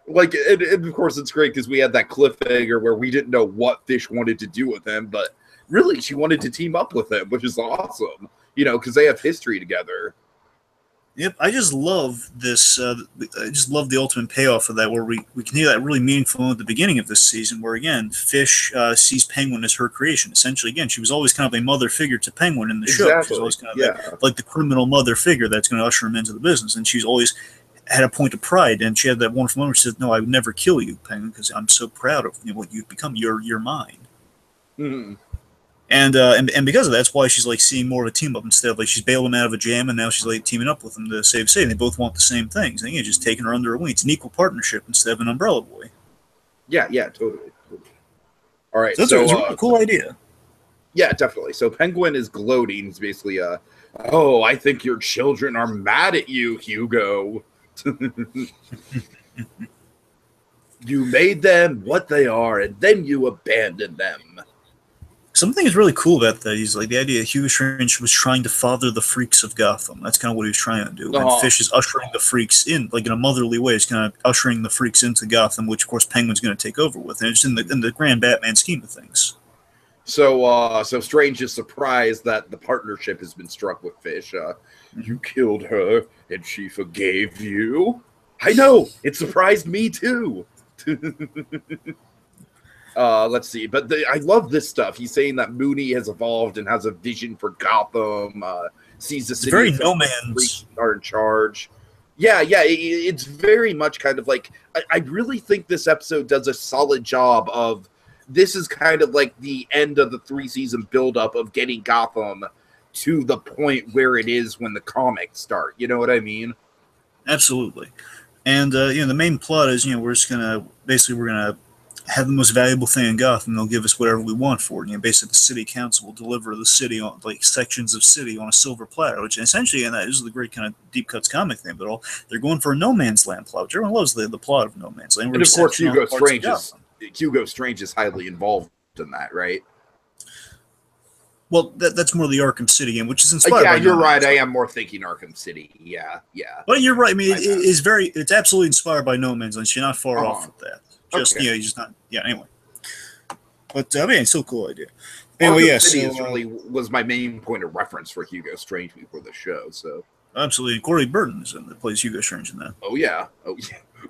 Like, and of course it's great because we had that cliffhanger where we didn't know what Fish wanted to do with him, but really she wanted to team up with him, which is awesome, because they have history together. Yep, I just love this. I just love the ultimate payoff of that, where we can hear that really meaningful moment at the beginning of this season, where again Fish sees Penguin as her creation. Essentially, again, she was always kind of a mother figure to Penguin in the show. She was always kind of like the criminal mother figure that's going to usher him into the business, and she's always had a point of pride, and she had that wonderful moment. She said, "No, I would never kill you, Penguin, because I'm so proud of what you've become. You're mine." Mm-hmm. And because of that, that's why she's like seeing more of a team up instead of like she's bailed him out of a jam, and now she's like teaming up with him to save Sadie. They both want the same things. And again, just taking her under her wing. It's an equal partnership instead of an umbrella boy. Yeah, totally. All right, so that's a really cool idea. Yeah, definitely. So Penguin is gloating. He's basically, oh, I think your children are mad at you, Hugo. You made them what they are, and then you abandoned them. Something is really cool about that. He's like the idea that Hugo Strange was trying to father the freaks of Gotham. That's kind of what he was trying to do. And Fish is ushering the freaks in, like in a motherly way. He's kind of ushering the freaks into Gotham, which of course Penguin's going to take over with. And it's in the grand Batman scheme of things. So Strange is surprised that the partnership has been struck with Fish. You killed her, and she forgave you. I know. It surprised me too. Let's see. But I love this stuff. He's saying that Mooney has evolved and has a vision for Gotham. Sees the city very No Man's are in charge. Yeah. It's very much kind of like I really think this episode does a solid job of. This is kind of like the end of the 3-season buildup of getting Gotham to the point where it is when the comics start. You know what I mean? Absolutely. And the main plot is we're gonna have the most valuable thing in Gotham. They'll give us whatever we want for it. Basically, the city council will deliver the city on sections of city on a silver platter, which essentially, and that is the great kind of deep cuts comic thing. But they're going for a No Man's Land plot, which everyone loves the plot of No Man's Land. And of course, Hugo Strange is highly involved in that, right? Well, that's more the Arkham City game, which is inspired. Yeah, you're right. I am more thinking Arkham City. Yeah. But you're right. I mean, it's absolutely inspired by No Man's Land. So you're not far off with that. Just you're just not. Yeah. Anyway, but it's still a cool idea. Anyway, Arkham City really was my main point of reference for Hugo Strange before the show. So absolutely, Corey Burton is in that plays Hugo Strange in that. Oh yeah.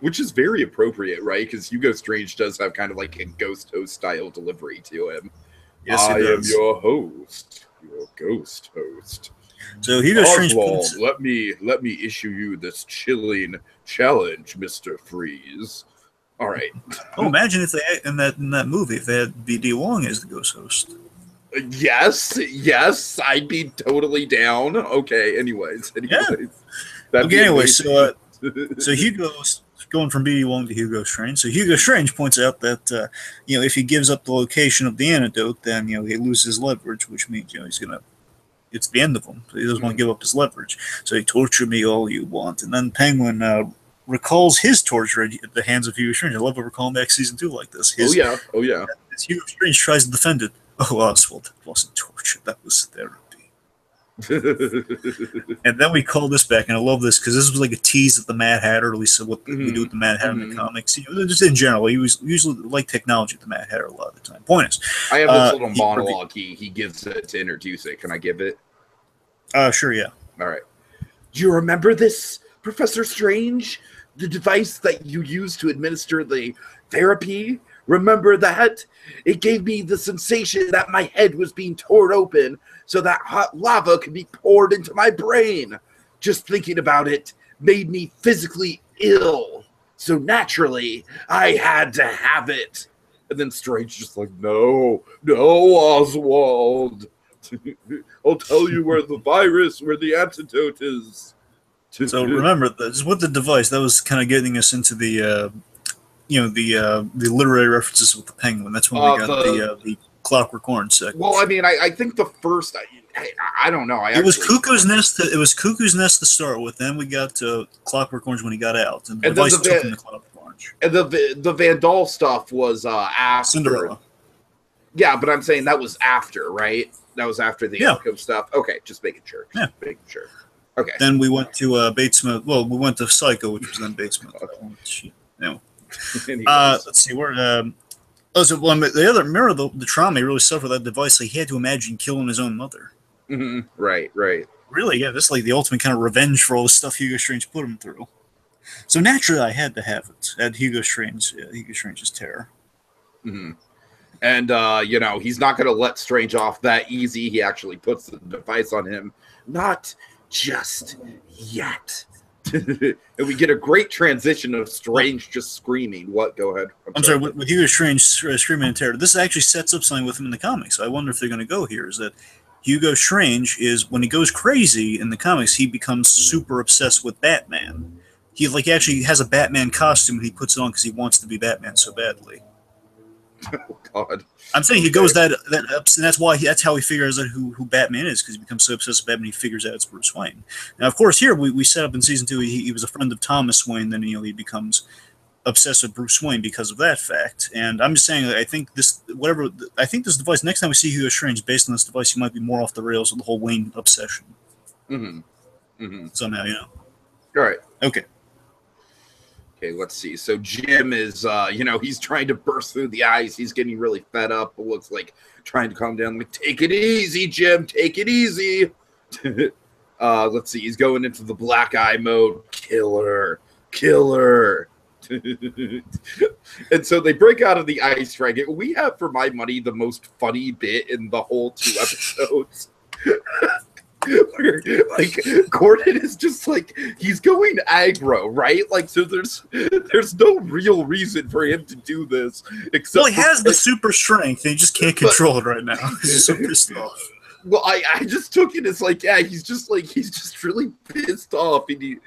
Which is very appropriate, right? Because Hugo Strange does have kind of like a ghost host style delivery to him. Yes, I am your host, your ghost host. So Hugo Strange let me issue you this chilling challenge, Mr. Freeze. All right. Oh, imagine if they in that movie if they had B.D. Wong as the ghost host. Yes, I'd be totally down. Okay, anyways. Yeah. Okay, anyway, so Hugo's going from B.D. Wong to Hugo Strange. So Hugo Strange points out that if he gives up the location of the antidote, then he loses leverage, which means it's the end of him. So he doesn't want to give up his leverage. So he torture me all you want, and then Penguin recalls his torture at the hands of Hugo Strange. I love it. We're calling back season 2 like this. Oh yeah. As Hugo Strange tries to defend it. Oh, Oswald, it wasn't torture. That was therapy. And then we call this back, and I love this because this was like a tease at the Mad Hatter, at least what we do with the Mad Hatter in the comics. Just in general, he was usually like technology with the Mad Hatter a lot of the time. Point is, I have this little monologue he gives it to introduce it. Can I give it? Sure, yeah. All right. Do you remember this, Professor Strange? The device that you used to administer the therapy? Remember that? It gave me the sensation that my head was being torn open so that hot lava could be poured into my brain. Just thinking about it made me physically ill. So naturally, I had to have it. And then Strange just like, no, Oswald. I'll tell you where the antidote is. So remember, with the device, that was kind of getting us into the literary references with the Penguin. That's when we got the Clockwork Orange section. Well, I mean, I think the first, I don't know. It was Cuckoo's Nest. It was Cuckoo's Nest to start with. Then we got to Clockwork Orange when he got out, and the device took him to Clockwork Orange. And the Vandal stuff was after Cinderella. Yeah, but I'm saying that was after, right? That was after the Arkham stuff. Okay, just making sure. Making sure. Okay. Then we went to Bates Smith. Well, we went to Psycho, which was then Bates Smith. Let's see. We're the other mirror. The trauma he really suffered that device. Like he had to imagine killing his own mother. Mm-hmm. Right. Really, yeah. This is like the ultimate kind of revenge for all the stuff Hugo Strange put him through. So naturally, I had to have it at Hugo Strange's terror. Mm-hmm. And he's not going to let Strange off that easy. He actually puts the device on him. Not just yet. And we get a great transition of Strange just screaming. What? Go ahead. I'm sorry. With Hugo Strange screaming in terror, this actually sets up something with him in the comics. So I wonder if they're going to go here. Is that Hugo Strange is when he goes crazy in the comics, he becomes super obsessed with Batman. He actually has a Batman costume and he puts it on because he wants to be Batman so badly. Oh God! I'm saying he goes that and that's how he figures out who Batman is, because he becomes so obsessed with Batman he figures out it's Bruce Wayne. Now, of course, here we set up in season 2 he was a friend of Thomas Wayne. Then he becomes obsessed with Bruce Wayne because of that fact. And I'm just saying, I think this device. Next time we see Hugo Strange, based on this device, he might be more off the rails with the whole Wayne obsession. Mm-hmm. Mm-hmm. Somehow, All right. Okay. Okay, let's see. So Jim is, he's trying to burst through the ice. He's getting really fed up. It looks like trying to calm down. Like, take it easy, Jim. Take it easy. Let's see. He's going into the black eye mode. Killer. And so they break out of the ice dragon. We have, for my money, the most funny bit in the whole 2 episodes. Where, like, Gordon is just like, he's going aggro, right? Like, so there's no real reason for him to do this, except he has the super strength, and he just can't control it right now. He's so pissed off. Well, I just took it as like, yeah, he's just really pissed off, and he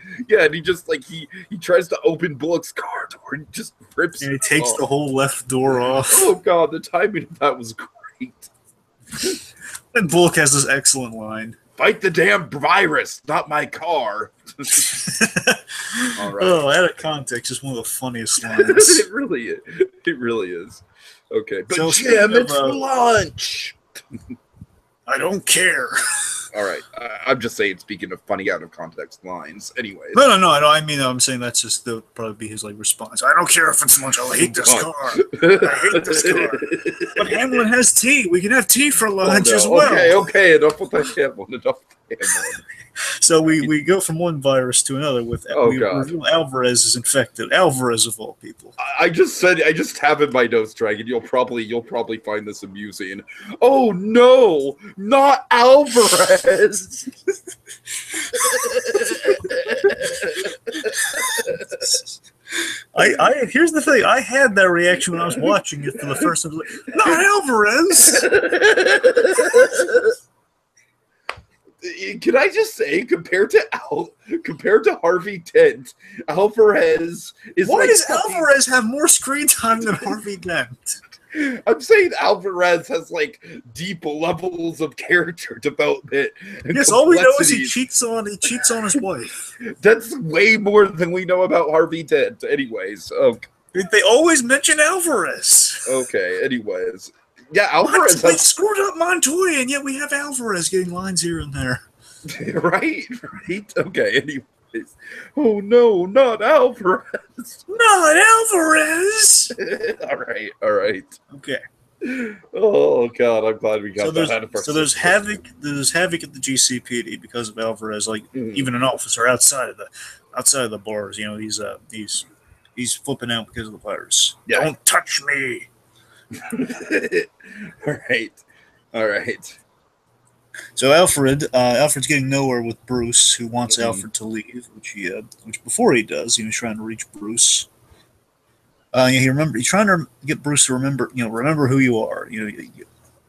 just like he tries to open Bullock's car door and just rips and he takes the whole left door off. Oh god, the timing of that was great. And Bullock has this excellent line. Fight the damn virus, not my car. All right. Oh, out of context, is one of the funniest lines. It really is. Okay, but so, Jim, it's lunch. I don't care. All right, I'm just saying. Speaking of funny out of context lines, anyways. No. I mean, I'm saying that's just probably be his response. I don't care if it's lunch. I hate this car. I hate this car. But Hamlin has tea. We can have tea for lunch as well. Okay. Enough with the Hamlin. So we go from one virus to another with reveal Alvarez is infected. Alvarez of all people. I just have in my notes, Dragon. You'll probably find this amusing. Oh no, not Alvarez. Here's the thing. I had that reaction when I was watching it for the first time. Like, not Alvarez. Can I just say, compared to Harvey Dent, Alvarez is. Why does Alvarez have more screen time than Harvey Dent? I'm saying Alvarez has like deep levels of character development. Yes, all we know is he cheats on his wife. That's way more than we know about Harvey Dent. Anyways, they always mention Alvarez. Okay, anyways. Yeah, Alvarez has screwed up Montoya, and yet we have Alvarez getting lines here and there. Right. Okay, anyways. Oh no, not Alvarez. Not Alvarez. All right. Okay. Oh god, I'm glad we got that. So there's havoc at the GCPD because of Alvarez, even an officer outside of the bars, he's flipping out because of the virus. Yeah. Don't touch me. All right. So Alfred's getting nowhere with Bruce, who wants Alfred to leave, which before he does, he was trying to reach Bruce. He's trying to get Bruce to remember who you are.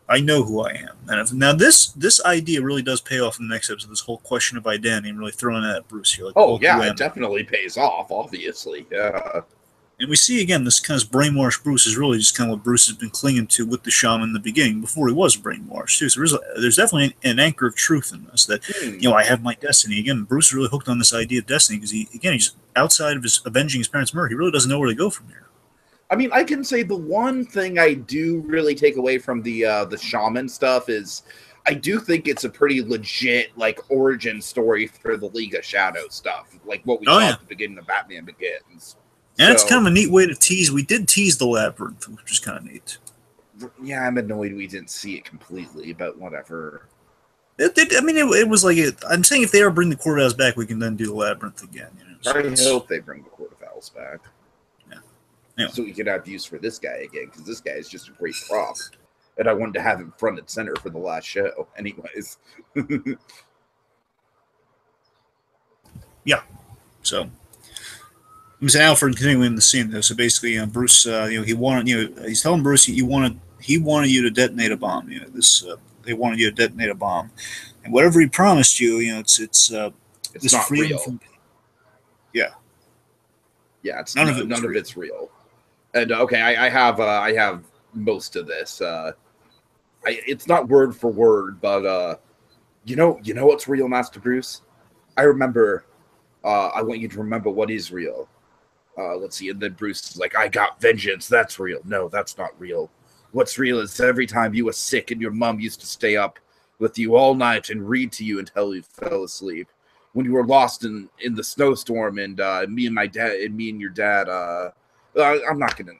I know who I am. And now this idea really does pay off in the next episode. This whole question of identity and really throwing that at Bruce. You're like, it definitely pays off. Obviously, yeah. And we see, again, this kind of brainwashed Bruce is really just kind of what Bruce has been clinging to with the shaman in the beginning before he was brainwashed, too. So there's definitely an anchor of truth in this that, I have my destiny. Again, Bruce is really hooked on this idea of destiny because he's outside of avenging his parents' murder. He really doesn't know where to go from here. I mean, I can say the one thing I do really take away from the shaman stuff is I do think it's a pretty legit, origin story for the League of Shadows stuff, like what we saw at the beginning of Batman Begins. And it's kind of a neat way to tease. We did tease the labyrinth, which is kind of neat. Yeah, I'm annoyed we didn't see it completely, but whatever. It was like I'm saying if they ever bring the Court of Owls back, we can then do the labyrinth again. I hope they bring the Court of Owls back. Yeah. Anyway. So we can have use for this guy again, because this guy is just a great prop. And I wanted to have him front and center for the last show. Anyways. Yeah. So. It was Alfred continuing the scene though. So basically, Bruce, he wanted, he's telling Bruce he wanted you to detonate a bomb. They wanted you to detonate a bomb, and whatever he promised you, it's not real. Yeah, it's none of it's real. And I have most of this. It's not word for word, but you know what's real, Master Bruce? I remember. I want you to remember what is real. Let's see. And then Bruce is like, I got vengeance. That's real. No, that's not real. What's real is every time you were sick and your mom used to stay up with you all night and read to you until you fell asleep. when you were lost in the snowstorm, and me and your dad. I'm not gonna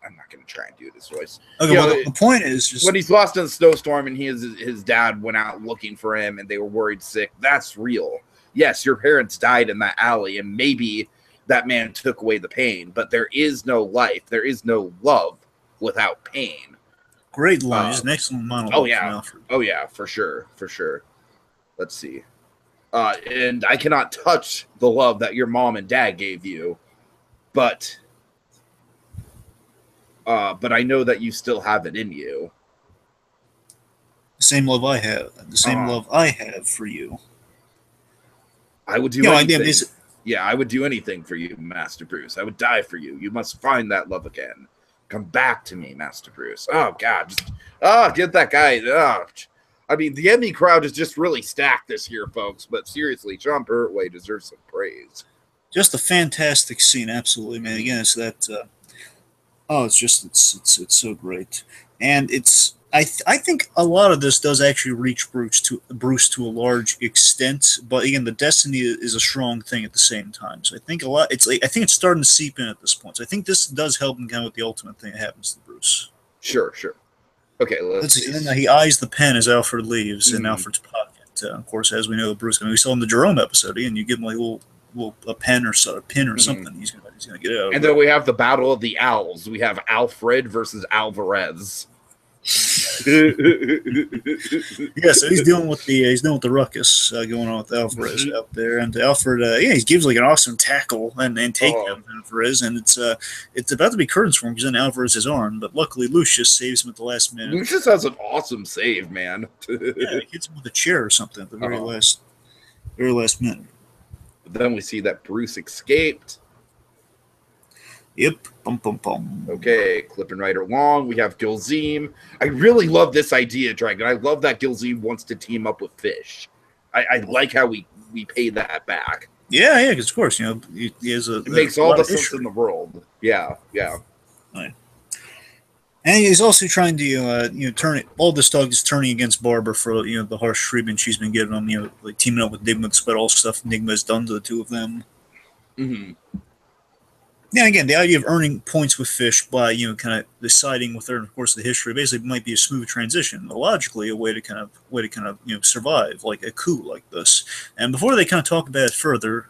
try and do this voice. Okay, well, the point is just when he's lost in the snowstorm and his dad went out looking for him and they were worried sick. That's real. Yes, your parents died in that alley, and maybe that man took away the pain, but there is no life, there is no love without pain. Great line. Just an excellent monologue. Oh yeah, for sure. Let's see. And I cannot touch the love that your mom and dad gave you, but I know that you still have it in you. The same love I have. The same love I have for you. I would do anything. Yeah, I would do anything for you, Master Bruce. I would die for you. You must find that love again. Come back to me, Master Bruce. Oh, God. Get that guy. I mean, the Emmy crowd is just really stacked this year, folks. But seriously, John Pertwee deserves some praise. Just a fantastic scene, absolutely, man. Again, it's that... it's so great. And it's... I think a lot of this does actually reach Bruce to a large extent, but again, the destiny is a strong thing at the same time. So I think I think it's starting to seep in at this point. So I think this does help him kind of with the ultimate thing that happens to Bruce. Sure. Okay, let's see. And then he eyes the pen as Alfred leaves in Alfred's pocket. Of course, as we know, Bruce. We saw in the Jerome episode, and you give him like a pen or something. He's gonna get it out. And then we have the Battle of the Owls. We have Alfred versus Alvarez. Yeah, so he's dealing with the ruckus going on with Alvarez out there, and Alfred, he gives like an awesome tackle and take down Alvarez, and it's about to be curtains for him because then Alvarez is armed, but luckily Lucius saves him at the last minute. Lucius has an awesome save, man. Yeah, he hits him with a chair or something at the very last minute. But then we see that Bruce escaped. Yep. Bum. Okay, clipping right along. We have Gilzeem. I really love this idea, Dragon. I love that Gilzeem wants to team up with Fish. I like how we pay that back. Yeah, because of course, he has it makes all the sense in the world. Yeah. Right. And he's also trying to turn it. All this talk is turning against Barbara for the harsh treatment she's been giving him. Like teaming up with Enigma despite all stuff Enigma has done to the two of them. Mm-hmm. Yeah, again, the idea of earning points with Fish by kind of deciding with her, and of course, the history basically might be a smooth transition, but logically a way to kind of survive like a coup like this. And before they kind of talk about it further,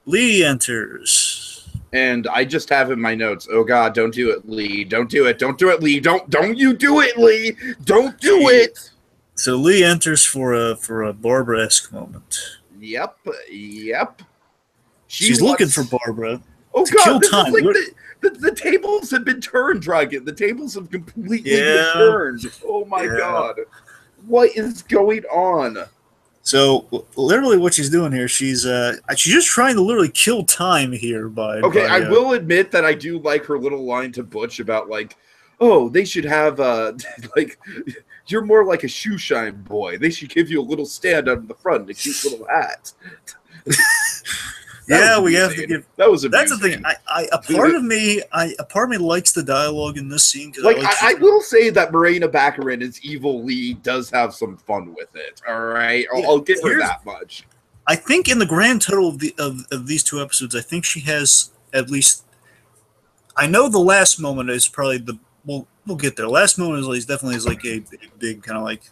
Lee enters, and I just have in my notes, "Oh God, don't do it, Lee! Don't do it! Don't do it, Lee! Don't you do it, Lee! Don't do it!" So Lee enters for a Barbara-esque moment. Yep. She's looking for Barbara. Oh God! This is like the tables have been turned, Dragon. The tables have completely been turned. Oh my God! What is going on? So literally, what she's doing here, she's just trying to literally kill time here. I will admit that I do like her little line to Butch about like, oh, they should have like, you're more like a shoe shine boy. They should give you a little stand out in the front, a cute little hat. We have to give. That was amazing. That's the thing. A part of me likes the dialogue in this scene. I will say that Marina Baccarin as Evil Lee does have some fun with it. All right, I'll give her that much. I think in the grand total of these two episodes, I think she has at least. I know the last moment is probably we'll get there. Last moment is definitely like a big kind of like.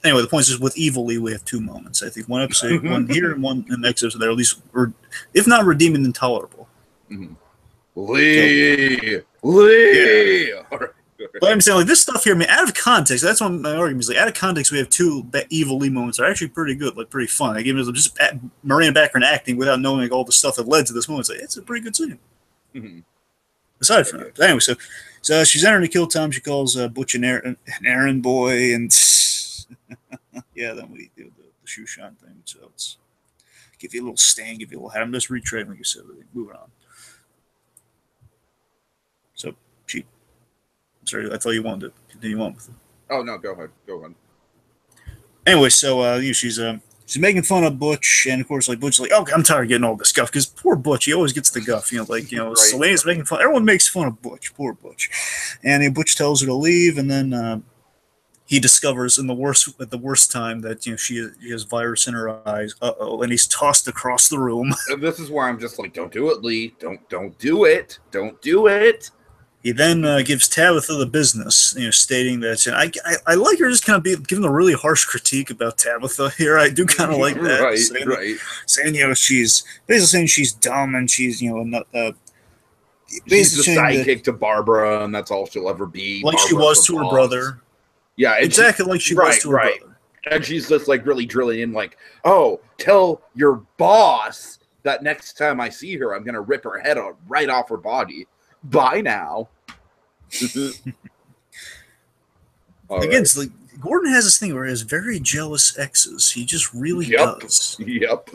Anyway, the point is with Evil Lee, we have two moments. I think one episode, one here and one in the next episode. They're at least, or if not redeeming, then tolerable. Mm-hmm. Lee. Yeah. But I'm saying like this stuff here, I mean, out of context. That's one of my arguments. Like out of context, we have two Evil Lee moments that are actually pretty good, like pretty fun. Like even just Marina Baccarin acting without knowing like all the stuff that led to this moment. It's a pretty good scene. Mm-hmm. Aside from that, anyway, so she's entering to kill time. She calls Butch an errand boy and. Yeah, then we do the shoe shine thing. So it's give you a little stand, give you a little hat. I'm just retreading, like you said. Moving on. So, I'm sorry, I thought you wanted to continue on with it. Oh no, go ahead. Go on. Anyway, so she's making fun of Butch, and of course, like Butch's like, "Oh, I'm tired of getting all this guff," because poor Butch, he always gets the guff. Right. Selena's making fun. Everyone makes fun of Butch. Poor Butch, and Butch tells her to leave, and then. he discovers at the worst time that she has virus in her eyes. And he's tossed across the room. And this is where I'm just like, don't do it, Lee. Don't do it. Don't do it. He then gives Tabitha the business, stating that I like her just kind of giving a really harsh critique about Tabitha here. I do kind of like that, right. Saying she's basically saying she's dumb and she's not. She's the sidekick to Barbara, and that's all she'll ever be. Like Barbara she was to her brother. Yeah, exactly like she was to her brother. And she's just like really drilling in, like, oh, tell your boss that next time I see her, I'm gonna rip her head right off her body. Bye now. Again, it's like Gordon has this thing where he has very jealous exes. He just really does. Yep.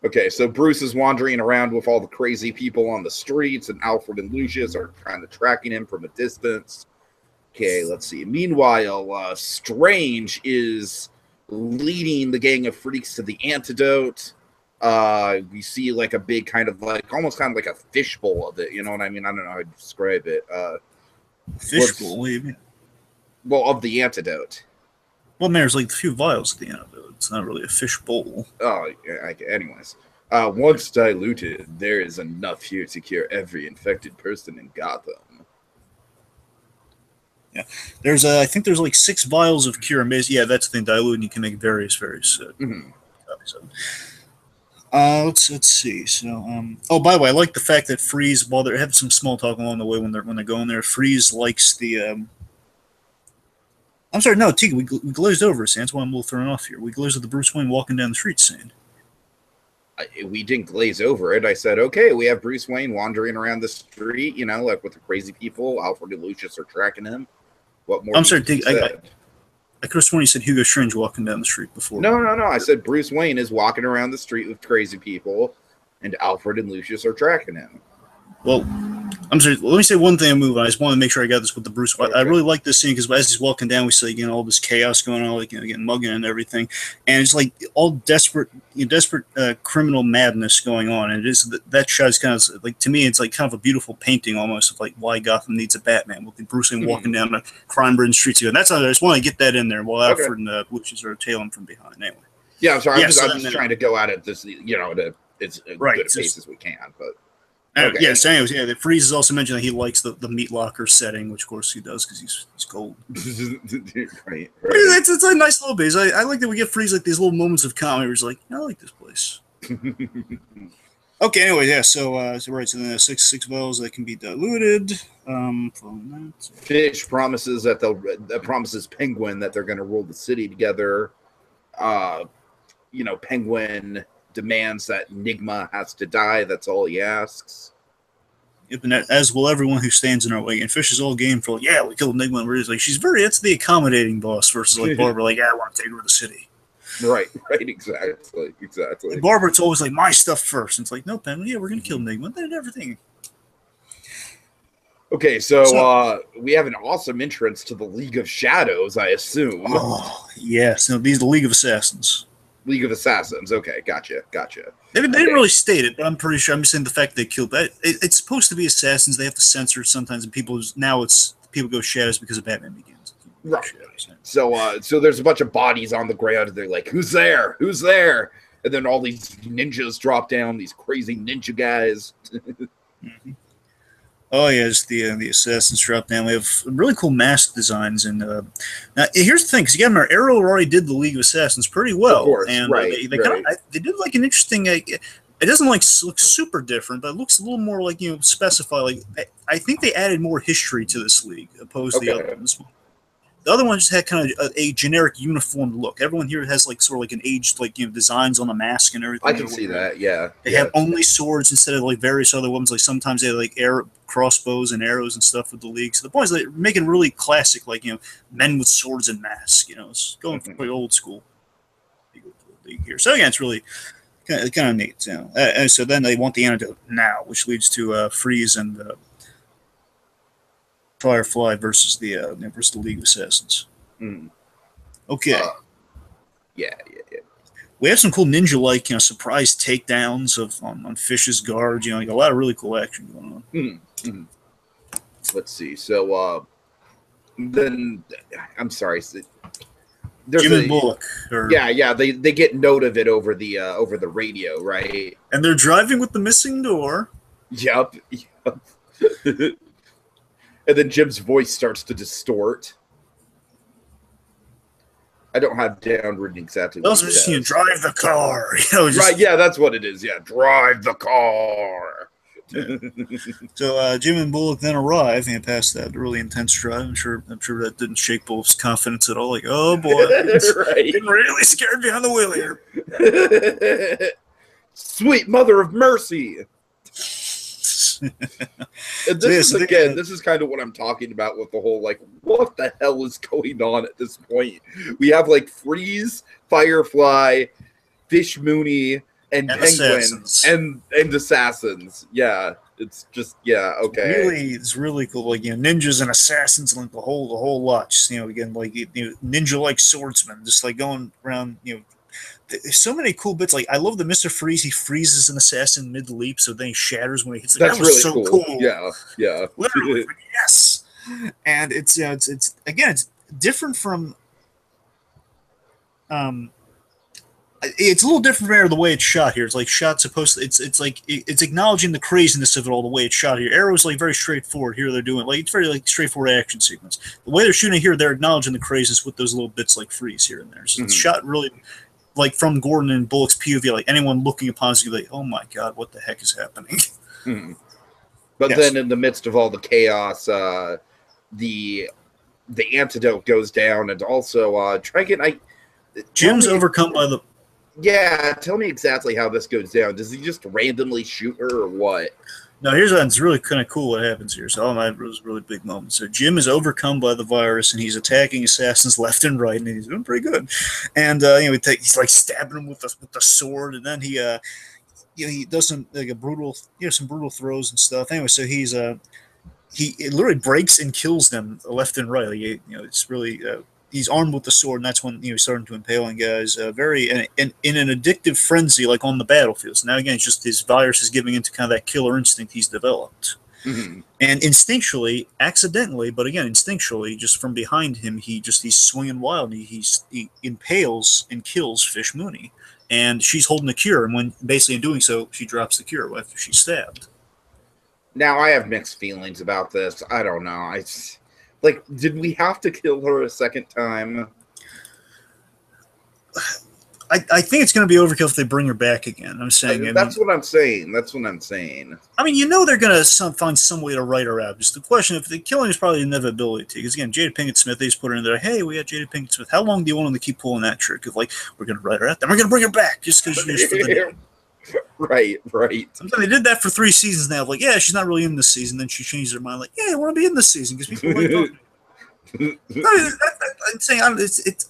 Okay, so Bruce is wandering around with all the crazy people on the streets, and Alfred and Lucius are kind of tracking him from a distance. Okay, let's see. Meanwhile, Strange is leading the gang of freaks to the antidote. We see like a big kind of like almost kind of like a fishbowl of it. You know what I mean? I don't know how to describe it. Fishbowl? What do you mean? Well, of the antidote. Well, there's like a few vials at the antidote. It's not really a fishbowl. Oh, anyways. Once diluted, there is enough here to cure every infected person in Gotham. Yeah, I think there's like 6 vials of cure. Yeah, that's the thing. Diluted, and you can make various. Mm-hmm. Let's see. So, oh, by the way, I like the fact that Freeze, while they're having some small talk along the way when they're going there, Freeze likes the. I'm sorry, no, Tika, we glazed over, Sam. That's why I'm a little thrown off here. We glazed at the Bruce Wayne walking down the street scene. We didn't glaze over it. I said, okay, we have Bruce Wayne wandering around the street, like with the crazy people. Alfred and Lucius are tracking him. What more? I'm sorry, Tika, I could have sworn you said Hugo Strange walking down the street before. No. I said Bruce Wayne is walking around the street with crazy people, and Alfred and Lucius are tracking him. Well, I'm sorry. Let me say one thing. I just want to make sure I got this with the Bruce. Okay. I really like this scene because as he's walking down, we see all this chaos going on, getting mugging and everything, and it's like all desperate criminal madness going on. And it is that shot is kind of like, to me, it's like kind of a beautiful painting almost of like why Gotham needs a Batman with Bruce Wayne walking down the crime-ridden streets. And that's I just want to get that in there while Alfred and Lucius are tailing from behind. Anyway. Yeah, I'm sorry. I'm just trying to go at it this it's right, good a pace as we can, but. Okay. Yes. Anyways, the Freeze has also mentioned that he likes the meat locker setting, which of course he does because he's cold. right. It's a nice little bit. I like that we get Freeze like these little moments of comedy where he's like, I like this place. Okay. Anyway, yeah. So right. So then there's six vials that can be diluted. Fish promises promises Penguin that they're going to rule the city together. Penguin demands that Enigma has to die. That's all he asks. Yep, and as will everyone who stands in our way. And Fish is all game for, we killed Enigma. And Rita's like, that's the accommodating boss versus like Barbara, like, I want to take over the city. Right, exactly. And Barbara's always like, my stuff first. And it's like, no, Penguin, we're going to kill Enigma. Then everything. Okay, so we have an awesome entrance to the League of Shadows, I assume. Oh, yes. No, these are the League of Assassins. League of Assassins. Okay, gotcha. They didn't really state it, but I'm pretty sure. I'm just saying the fact they killed that. It's supposed to be assassins. They have to censor it sometimes, and people go shadows because of Batman Begins. Right. So there's a bunch of bodies on the ground, and they're like, "Who's there? Who's there?" And then all these ninjas drop down. These crazy ninja guys. Mm-hmm. Oh yeah, just the assassins drop down. We have really cool mask designs, and now here's the thing: because again, our Arrow already did the League of Assassins pretty well, of course, and right, they did like an interesting. It doesn't look super different, but it looks a little more like specify. Like I think they added more history to this league opposed to the other ones. The other one just had kind of a generic uniform look. Everyone here has like sort of like an aged designs on the mask and everything. I can see that. Yeah, they have only swords instead of like various other weapons. Like sometimes they have like crossbows and arrows and stuff with the league. So the point is they're making really classic, men with swords and masks. It's going pretty old school. League here. So again, it's really kind of neat. And so then they want the antidote now, which leads to Freeze and Firefly versus the League of Assassins. Mm. Okay. Yeah. We have some cool ninja-like, surprise takedowns on Fish's guards. Like a lot of really cool action going on. Mm. Let's see. So then I'm sorry. There's Jim and Bullock. Yeah. They get note of it over the radio, right? And they're driving with the missing door. Yep. And then Jim's voice starts to distort. I don't have down written exactly what Also, just drive the car. Right? Yeah, that's what it is. Yeah, drive the car. So Jim and Bullock then arrive and pass that really intense drive. I'm sure that didn't shake Bullock's confidence at all. Like, oh boy, right. getting really scared behind the wheel here. Sweet mother of mercy. And this is kind of what I'm talking about with the whole, like, what the hell is going on at this point? We have, like, Freeze, Firefly, Fish Mooney, and Penguin, assassins. and assassins. Yeah, it's just, yeah, okay. It's really cool. Like, ninjas and assassins, like the whole lot. Just, again, like, ninja-like swordsmen, just like going around, there's so many cool bits. Like, I love that Mr. Freeze, he freezes an assassin mid-leap, so then he shatters when he hits. Like, that's that was really so cool. Yeah. Literally, yes. And it's again, it's different from. It's a little different from the way it's shot here. It's like shot supposed to. It's like it's acknowledging the craziness of it all. The way it's shot here, Arrow's like very straightforward. Here they're doing like it's very like straightforward action sequence. The way they're shooting here, they're acknowledging the craziness with those little bits like Freeze here and there. So it's shot really. Like from Gordon and Bullock's POV, like anyone looking upon us, like, oh my god, what the heck is happening? But then, in the midst of all the chaos, the antidote goes down, and also Trigon. Jim's overcome by the. Yeah, tell me exactly how this goes down. Does he just randomly shoot her, or what? No, here's what's really kind of cool what happens here. So, it was a really big moment. So, Jim is overcome by the virus, and he's attacking assassins left and right, and he's doing pretty good. And, he's like stabbing them with the sword, and then he does some like brutal throws and stuff. Anyway, so he literally breaks and kills them left and right. Like, it's really he's armed with the sword, and that's when he's starting to impaling guys. In an addictive frenzy, like on the battlefield. So now again, it's just his virus is giving into kind of that killer instinct he's developed, and instinctually, accidentally, but again instinctually, just from behind him, he's swinging wild. And he impales and kills Fish Mooney, and she's holding the cure. And when basically in doing so, she drops the cure after she's stabbed. Now I have mixed feelings about this. I don't know. Like, did we have to kill her a second time? I think it's going to be overkill if they bring her back again. I'm saying that's what I'm saying. That's what I'm saying. I mean, they're going to find some way to write her out. Just the question if the killing is probably inevitability. Because again, Jada Pinkett Smith, they just put her in there. Hey, we got Jada Pinkett Smith. How long do you want them to keep pulling that trick of like we're going to write her out, then we're going to bring her back just because you're for the name. Right. Sometimes they did that for 3 seasons now. Like, yeah, she's not really in this season. Then she changed her mind. Like, yeah, I want to be in this season because people like talking. I'm saying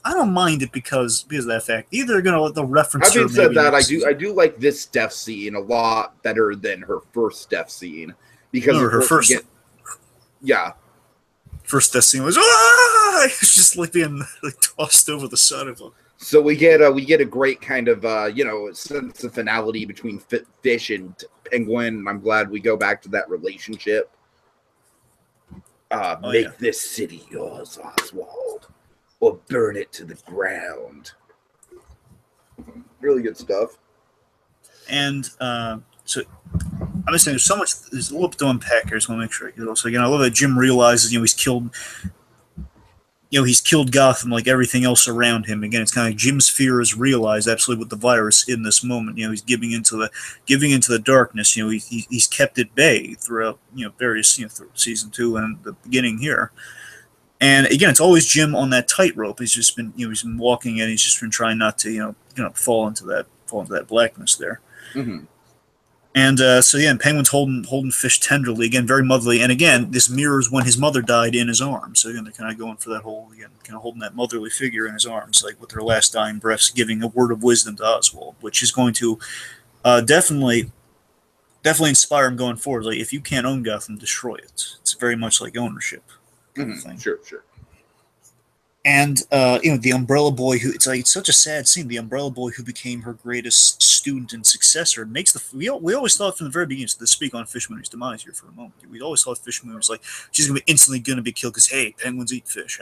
I don't mind it because of that fact. Either they're going to let the reference. Having said that, I do like this death scene a lot better than her first death scene because her first. First death scene was it's just like being like tossed over the side of a. So we get a great kind of sense of finality between Fish and Penguin. I'm glad we go back to that relationship. Make this city yours, Oswald, or burn it to the ground. Really good stuff. And so I'm just saying, there's a little bit to unpack here. So I want to make sure I get it all. So again, I love that Jim realizes he's killed. He's killed Gotham like everything else around him. Again, it's kind of like Jim's fear is realized absolutely with the virus in this moment. He's giving into the darkness. He's kept at bay throughout various through season 2 and the beginning here. And again, it's always Jim on that tightrope. He's just been he's been walking and he's just been trying not to fall into that blackness there. Mm-hmm. And and Penguin's holding Fish tenderly, again, very motherly. And again, this mirrors when his mother died in his arms. So again, they're kind of going for that whole, again, kind of holding that motherly figure in his arms, like with their last dying breaths, giving a word of wisdom to Oswald, which is going to definitely inspire him going forward. Like, if you can't own Gotham, destroy it. It's very much like ownership kind of thing. Sure. And the Umbrella Boy, who it's such a sad scene. The Umbrella Boy who became her greatest student and successor makes we always thought from the very beginning. So to speak on Fish Mooney's demise here for a moment, we always thought Fish Mooney was like she's gonna be instantly gonna be killed because hey, penguins eat fish.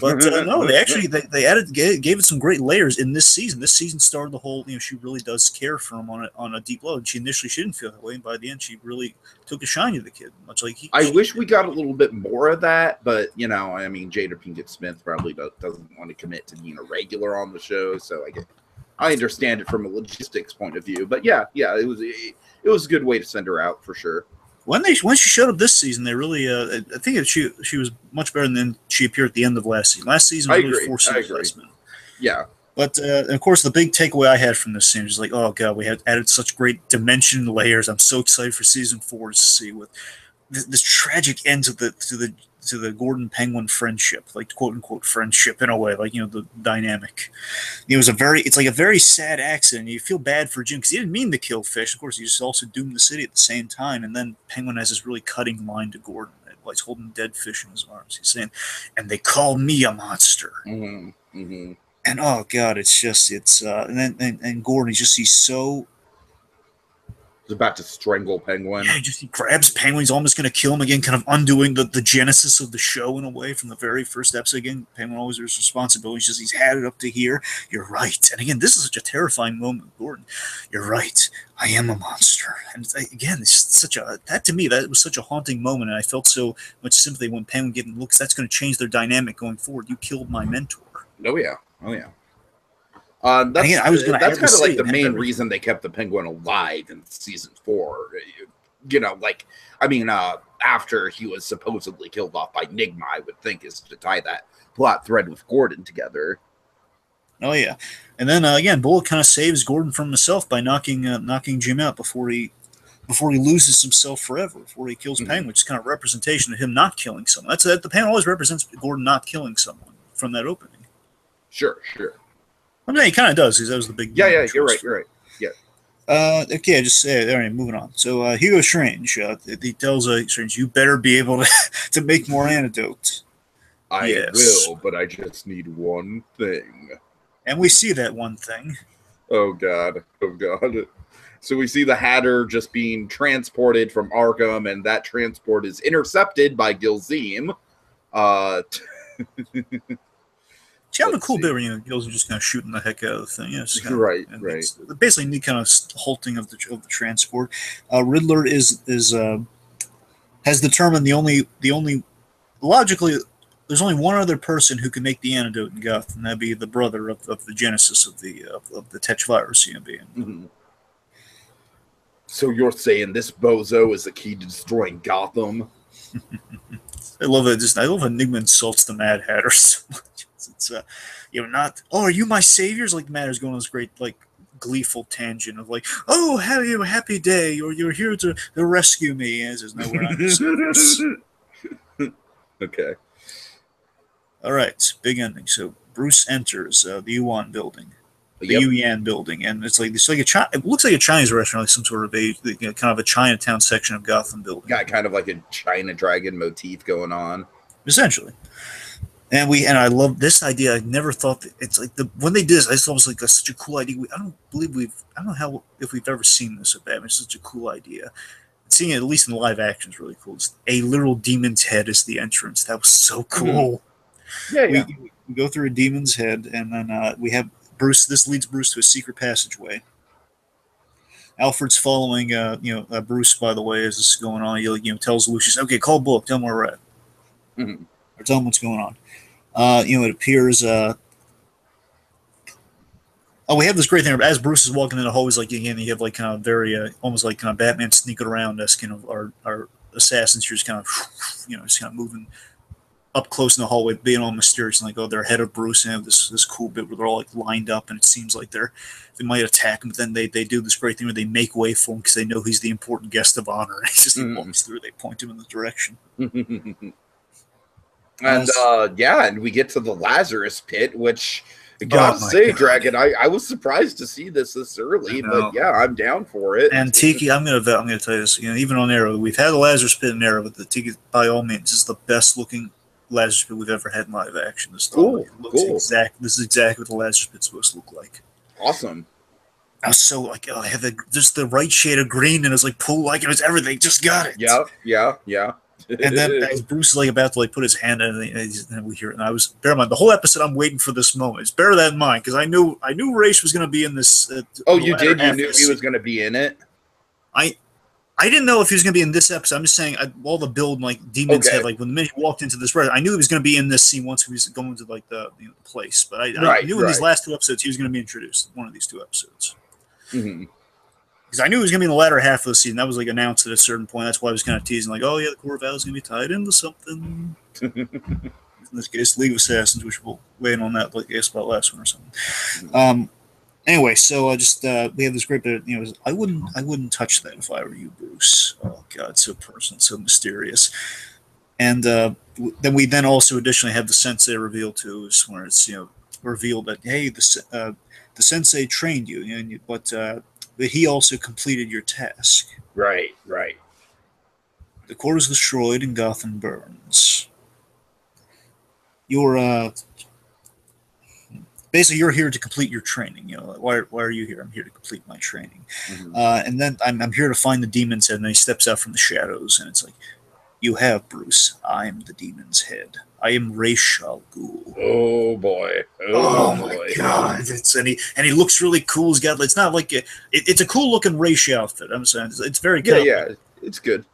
But no, they added gave it some great layers in this season. This season started the whole she really does care for him on a deep level. She initially she didn't feel that way, and by the end she really took a shine to the kid, much like I wish we got a little bit more of that, but I mean, Jada Pinkett Smith probably doesn't want to commit to being a regular on the show, so I understand it from a logistics point of view. But yeah, it was a good way to send her out for sure. When she showed up this season, they really I think she was much better than she appeared at the end of last season. Last season I really agree. forced I agree. Yeah. But of course, the big takeaway I had from this scene is like, oh god, we had added such great dimension and layers. I'm so excited for season 4 to see with this tragic end to the Gordon Penguin friendship, like quote unquote friendship in a way, like the dynamic. It's like a very sad accident. You feel bad for Jim because he didn't mean to kill Fish. Of course, he just also doomed the city at the same time. And then Penguin has this really cutting line to Gordon while he's holding dead fish in his arms. He's saying, "And they call me a monster." Mm-hmm. Mm-hmm. And oh god, and Gordon, he's so. He's about to strangle Penguin. Yeah, he grabs Penguin. He's almost going to kill him again, kind of undoing the genesis of the show in a way from the very first episode. Again, Penguin always has responsibility. He's had it up to here. You're right. And again, this is such a terrifying moment, Gordon. You're right. I am a monster. And again, it's that to me, that was such a haunting moment. And I felt so much sympathy when Penguin gave him looks. That's going to change their dynamic going forward. You killed my mentor. Oh, yeah. Again, that's kind of like the main reason they kept the Penguin alive in season 4. After he was supposedly killed off by Nigma, I would think is to tie that plot thread with Gordon together. Oh yeah, and then again, Bullock kind of saves Gordon from himself by knocking Jim out before he loses himself forever, before he kills Penguin, which is kind of representation of him not killing someone. The panel always represents Gordon not killing someone from that opening. Sure. I mean, he kind of does, because that was the big... Yeah, you're right. Yeah. Okay, I just say, all right, moving on. So Hugo Strange, he tells Strange, you better be able to make more antidotes. I will, but I just need one thing. And we see that one thing. Oh, God. So we see the Hatter just being transported from Arkham, and that transport is intercepted by Gilzeem. See, I'm a cool bit where Gills are just kind of shooting the heck out of the thing. Right. Basically, need kind of halting of the transport. Riddler has determined the only logically there's only one other person who can make the antidote in Gotham, and that'd be the brother of the genesis of the Tetch virus. Mm-hmm. So you're saying this bozo is the key to destroying Gotham? I love it. I love how Enigma insults the Mad Hatter so much. It's not. Oh, are you my saviors? Like the Mad Hatter's going on this great gleeful tangent of oh, have you a happy day, or you're here to rescue me. And says, no, we're not. Okay. All right, big ending. So Bruce enters the Yuan building, the Yuan building, and it looks like a Chinese restaurant, like some sort of kind of a Chinatown section of Gotham building. Got kind of like a China dragon motif going on, essentially. And I love this idea. I never thought that it's when they did this, I thought it was such a cool idea. I don't know if we've ever seen this at Batman. It's such a cool idea. Seeing it at least in live action is really cool. It's a literal demon's head is the entrance. That was so cool. Yeah. We go through a demon's head, and then we have Bruce. This leads Bruce to a secret passageway. Alfred's following, Bruce. By the way, as this is going on, he tells Lucius, "Okay, call Bullock. Tell him where we're at, or tell him what's going on." It appears. We have this great thing as Bruce is walking in the hallways. You have kind of very almost like kind of Batman sneaking around us. Kind of our assassins here, just kind of just kind of moving up close in the hallway, being all mysterious and they're ahead of Bruce, and have this cool bit where they're all lined up, and it seems like they might attack him, but then they do this great thing where they make way for him because they know he's the important guest of honor. And he walks through. They point him in the direction. And we get to the Lazarus Pit, which gotta say, Dragon, I was surprised to see this early, but yeah, I'm down for it. And Tiki, I'm gonna tell you this, even on Arrow, we've had the Lazarus Pit in Arrow, but the Tiki, by all means, is the best looking Lazarus Pit we've ever had in live action. This Cool. It looks This is exactly what the Lazarus Pit's supposed to look like. Awesome. I was so like, I had just the right shade of green, and it was like pool like it was everything. Just got it. Yeah. And then as Bruce is like about to like put his hand in, and we hear it. And I was, bear in mind, the whole episode I'm waiting for this moment. It's bear that in mind because I knew Raish was going to be in this. You did? You knew he was going to be in it? I didn't know if he was going to be in this episode. I'm just saying, all the build like demons had, like when the minute he walked into this restaurant, I knew he was going to be in this scene once he was going to like the place. But I knew in these last 2 episodes he was going to be introduced. One of these 2 episodes. Because I knew he was going to be in the latter half of the season. That was like announced at a certain point. That's why I was kind of teasing, like, oh yeah, the Core Valley is going to be tied into something. In this case, League of Assassins, which we'll weigh in on that, like I guess about last one or something. Anyway, so we have this great bit. I wouldn't touch that if I were you, Bruce. Oh God, so personal, so mysterious. And then we also additionally have the Sensei reveal too, where it's revealed that hey, the Sensei trained you, but he also completed your task. Right. The core is destroyed and Gotham burns. You're basically you're here to complete your training. Why are you here? I'm here to complete my training. And then I'm here to find the demon's head. And then he steps out from the shadows, and it's like, you have Bruce. I'm the demon's head. I am Ra's al Ghul. Oh boy! Oh my God! And he looks really cool. It's not like it's a cool looking Ra's outfit. I'm saying it's very yeah. It's good.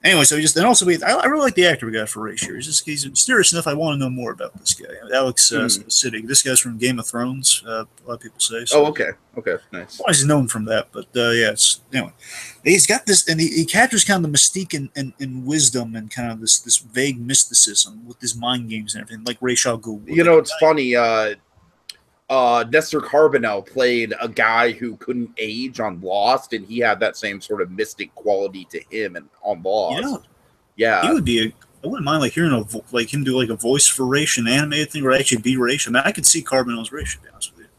Anyway, so I really like the actor we got for Ra's here. He's mysterious enough. I want to know more about this guy, Alex Siddig. This guy's from Game of Thrones. A lot of people say. So. Oh, okay, nice. Well, he's known from that, but anyway, he's got this, and he captures kind of the mystique and wisdom and kind of this vague mysticism with his mind games and everything, like Ra's al Ghul. It's funny. Nestor Carbonell played a guy who couldn't age on Lost, and he had that same sort of mystic quality to him and on Lost. Yeah, he would be. I wouldn't mind like hearing him do like a voice for Ra's, an animated thing, or actually be Ra's. I mean, I could see Carbonell's Ra's, to be honest with you.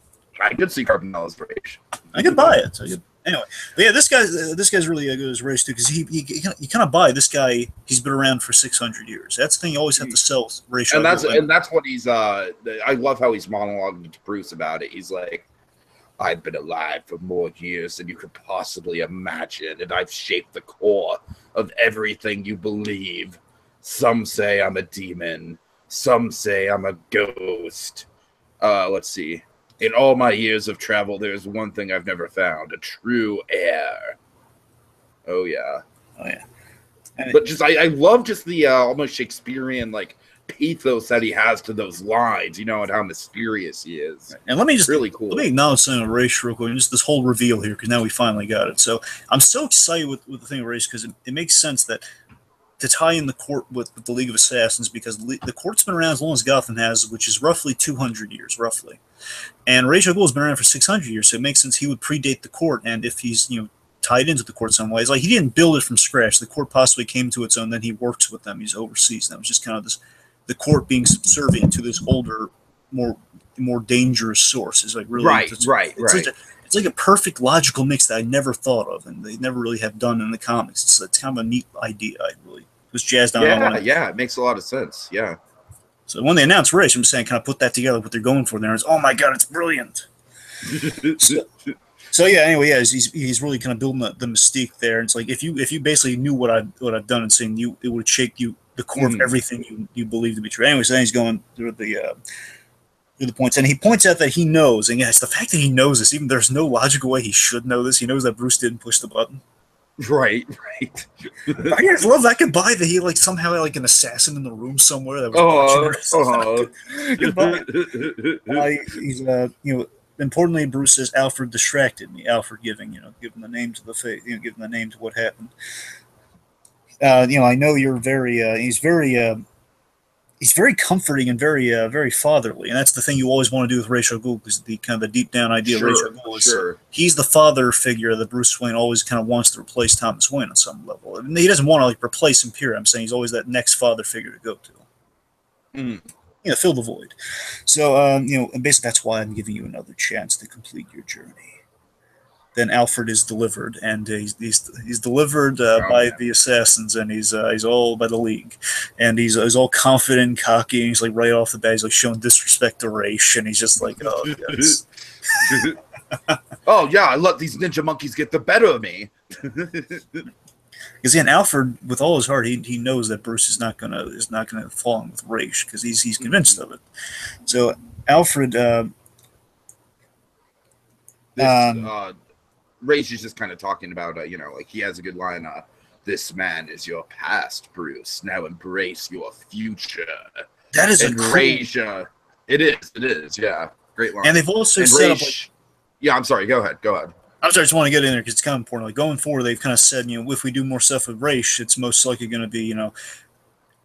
I could see Carbonell's Ra's. I could buy it. Anyway, but yeah, this guy's really good as Ra's too, because you kind of buy this guy. He's been around for 600 years. That's the thing you always have to sell Ra's. And that's what he's. I love how he's monologuing to Bruce about it. He's like, I've been alive for more years than you could possibly imagine, and I've shaped the core of everything you believe. Some say I'm a demon. Some say I'm a ghost. Let's see. In all my years of travel, there's one thing I've never found: a true heir. Oh yeah. But I love just the almost Shakespearean like pathos that he has to those lines, and how mysterious he is. Right. And let me just really cool. Let me acknowledge something of Ra's real quick. Just this whole reveal here, because now we finally got it. So I'm so excited with the thing of Ra's because it makes sense that to tie in the court with the League of Assassins, because the court's been around as long as Gotham has, which is roughly 200 years, roughly. And Ra's al Ghul has been around for 600 years, so it makes sense he would predate the court. And if he's tied into the court some ways, like he didn't build it from scratch. The court possibly came to its own. Then he works with them. He's overseas. That was just kind of the court being subservient to this older, more dangerous source. Is like really right. It's like a perfect logical mix that I never thought of, and they never really have done in the comics. It's kind of a neat idea. I really was jazzed on. Yeah, it makes a lot of sense. Yeah. So when they announced Ra's, I'm just saying, kind of put that together, what they're going for there. It's, oh my God, it's brilliant. so yeah. Anyway, yeah, he's really kind of building the mystique there. And it's like if you basically knew what I've done and saying it would shake you the core of everything you believe to be true. Anyway, so then he's going through the points, and he points out that he knows, and it's the fact that he knows this. Even there's no logical way he should know this. He knows that Bruce didn't push the button. Right. I just love that goodbye that he somehow had an assassin in the room somewhere that was goodbye. He's importantly, Bruce says Alfred distracted me. Alfred giving the name to the face, giving the name to what happened. I know you're very. He's very comforting and very fatherly, and that's the thing you always want to do with Ra's al Ghul, because the kind of the deep down idea of Ra's al Ghul is he's the father figure that Bruce Wayne always kind of wants to replace Thomas Wayne on some level. I mean, he doesn't want to replace Imperium. I'm saying he's always that next father figure to go to. Fill the void. So and basically that's why I'm giving you another chance to complete your journey. then Alfred is delivered, and he's delivered by the assassins, and he's all by the League, and he's all confident, cocky, and he's like right off the bat, he's like showing disrespect to Raish, and he's just like, oh yes. Oh yeah, I let these ninja monkeys get the better of me. Because Alfred, with all his heart, he knows that Bruce is not gonna fall in with Raish because he's convinced of it. So Alfred, Raish is just kind of talking about, like he has a good line. This man is your past, Bruce. Now embrace your future. That is and Raish. It is. Yeah, great line. And they've also said, Raish, yeah. I'm sorry. Go ahead. I'm sorry, I just want to get in there because it's kind of important. Like going forward, they've kind of said, if we do more stuff with Raish, it's most likely going to be,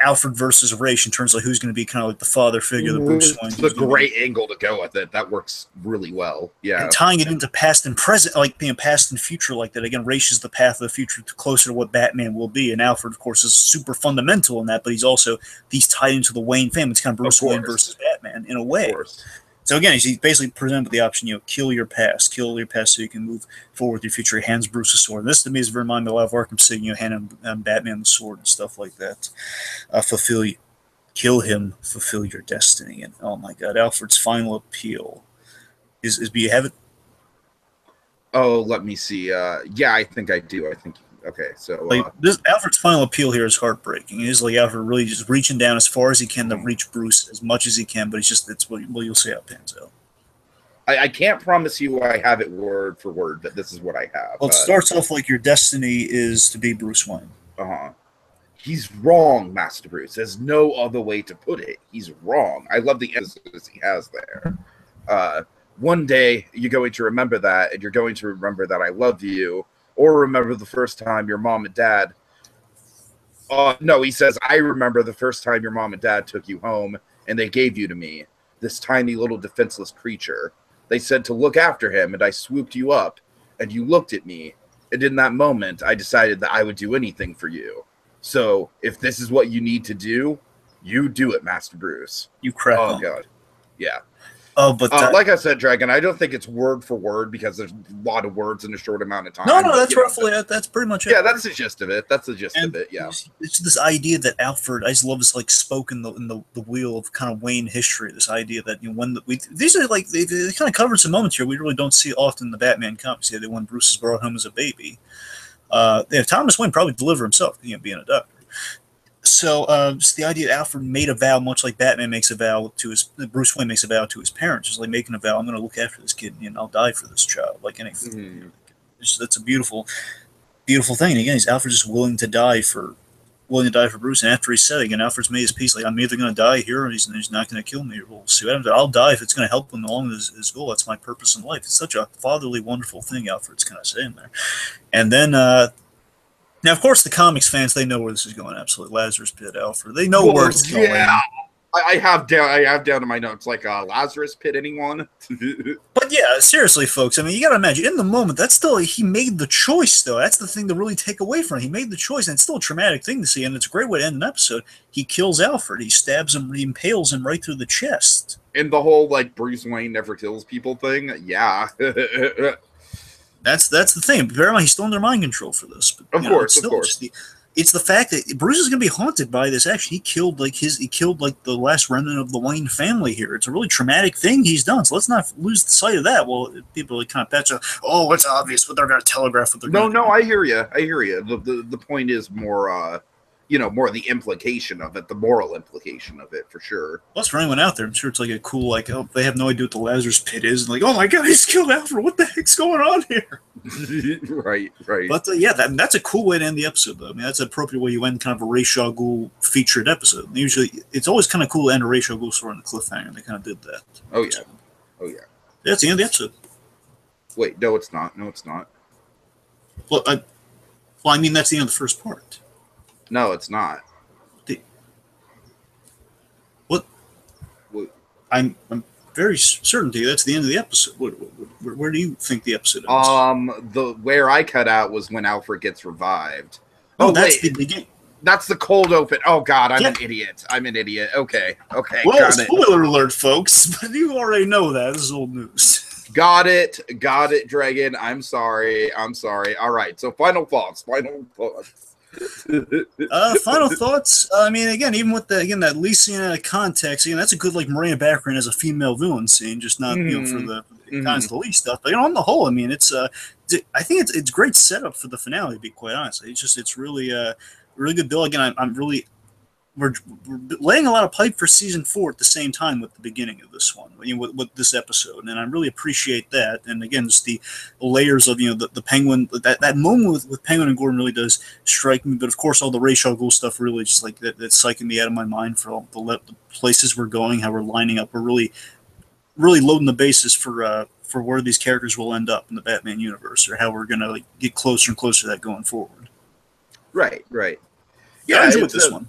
Alfred versus Raish in terms of who's going to be kind of like the father figure, the Bruce Wayne. It's a great angle to go with it. That works really well. Yeah. And tying it into past and present, like being past and future like that. Again, Raish is the path of the future closer to what Batman will be. And Alfred, of course, is super fundamental in that, but he's tied into the Wayne family. It's kind of Bruce Wayne versus Batman in a way. Of course. So again, he's basically presented with the option, kill your past so you can move forward with your future. He hands Bruce a sword. And this to me is reminding me a lot of Arkham City, handing Batman the sword and stuff like that. Kill him, fulfill your destiny. And oh my God, Alfred's final appeal is do you have it? Oh, let me see. Yeah, I think I do. Okay, so Alfred's final appeal here is heartbreaking. It is like Alfred really just reaching down as far as he can to reach Bruce as much as he can, but it's what you'll see how it pans out. I can't promise you I have it word for word, but this is what I have. Well, it starts off like your destiny is to be Bruce Wayne. He's wrong, Master Bruce. There's no other way to put it. He's wrong. I love the emphasis he has there. One day you're going to remember that, and you're going to remember that I love you. Or remember the first time your mom and dad... no, he says, I remember the first time your mom and dad took you home, and they gave you to me, this tiny little defenseless creature. They said to look after him, and I swooped you up, and you looked at me. And in that moment, I decided that I would do anything for you. So, if this is what you need to do, you do it, Master Bruce. You crack on. Oh, God. Yeah. Oh, but like I said, Dragon, I don't think it's word for word because there's a lot of words in a short amount of time. No, that's roughly it. That's pretty much it. Yeah, that's the gist of it. Yeah. It's this idea that Alfred, I just love this like spoke in the wheel of kind of Wayne history. This idea that these are like they kind of covered some moments here we really don't see often in the Batman comics. Yeah, when Bruce is brought home as a baby, Thomas Wayne probably delivered himself, being a doctor. So it's the idea that Alfred made a vow, much like Batman makes a vow to Bruce Wayne makes a vow to his parents, just like making a vow, I'm going to look after this kid, and I'll die for this child, like anything. That's a beautiful, beautiful thing. And again, Alfred just willing to die for Bruce. And after he said again, Alfred's made his peace, like I'm either going to die here, or he's not going to kill me. We'll see what happens. I'll die if it's going to help him along his goal. That's my purpose in life. It's such a fatherly, wonderful thing Alfred's kind of saying there. And then. Now, of course, the comics fans, they know where this is going. Absolutely. Lazarus Pit, Alfred. They know where it's going. Yeah. I have down in my notes, like, Lazarus Pit, anyone? But yeah, seriously, folks, I mean, you got to imagine, in the moment, that's still, he made the choice, though. That's the thing to really take away from it. He made the choice, and it's still a traumatic thing to see, and it's a great way to end an episode. He kills Alfred. He stabs him, he impales him right through the chest. And the whole, like, Bruce Wayne never kills people thing, yeah. That's the thing. Bear in mind, he's still under mind control for this. But, of course. It's the fact that Bruce is going to be haunted by this. Actually, he killed the last remnant of the Wayne family here. It's a really traumatic thing he's done. So let's not lose the sight of that. Well, people kind of patch up. Oh, it's obvious, but they're going to telegraph what they're going to do. No, I hear you. The point is more. More the implication of it, the moral implication of it, for sure. Plus, for anyone out there, I'm sure it's like a cool, like, oh, they have no idea what the Lazarus Pit is. And like, oh my God, he's killed Alfred. What the heck's going on here? Right. But that's a cool way to end the episode, though. I mean, that's an appropriate way you end kind of a Ra's al Ghul featured episode. Usually, it's always kind of cool to end a Ra's al Ghul story on the cliffhanger. They kind of did that. Oh, yeah. That's the end of the episode. Wait, no, it's not. Well, I mean, that's the end of the first part. No, it's not. What? I'm very certain to you that's the end of the episode. Where do you think the episode ends? Where I cut out was when Alfred gets revived. Oh, that's the beginning. That's the cold open. Oh God, I'm an idiot. Okay. Well, spoiler alert, folks. But you already know that. This is old news. Got it, Dragon. I'm sorry. All right, so final thoughts. Final thoughts. I mean, again, even with that Lee scene out of context, again, that's a good like Maria Baccarin as a female villain scene, just not for the the Lee stuff. But on the whole, I mean, it's I think it's great setup for the finale. To be quite honest, it's really really good build. Again, I'm really we're laying a lot of pipe for season 4 at the same time with the beginning of this one, with this episode, and I really appreciate that. And again, just the layers of the Penguin, that moment with Penguin and Gordon really does strike me. But of course, all the Ra's al Ghul stuff really just like that's psyching me out of my mind for all the places we're going, how we're lining up. We're really loading the basis for where these characters will end up in the Batman universe, or how we're gonna get closer and closer to that going forward. Right. Yeah, I enjoyed this one.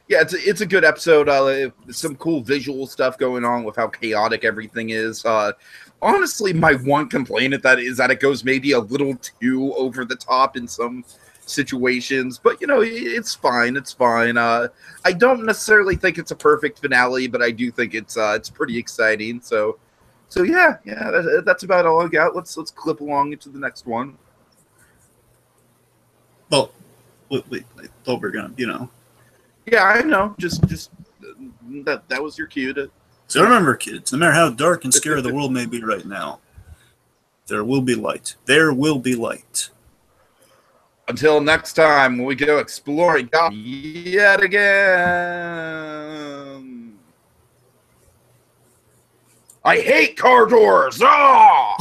Yeah, it's a good episode. Some cool visual stuff going on with how chaotic everything is. Honestly, my one complaint at that is that it goes maybe a little too over the top in some situations, but it's fine. It's fine. I don't necessarily think it's a perfect finale, but I do think it's pretty exciting. So yeah, that's about all I got. Let's clip along into the next one. Well, wait, I thought we were gonna, Yeah, I know. Just that was your cue to. So remember, kids, no matter how dark and scary the world may be right now, there will be light. There will be light. Until next time, when we go exploring Gotham yet again. I hate car doors. Ah!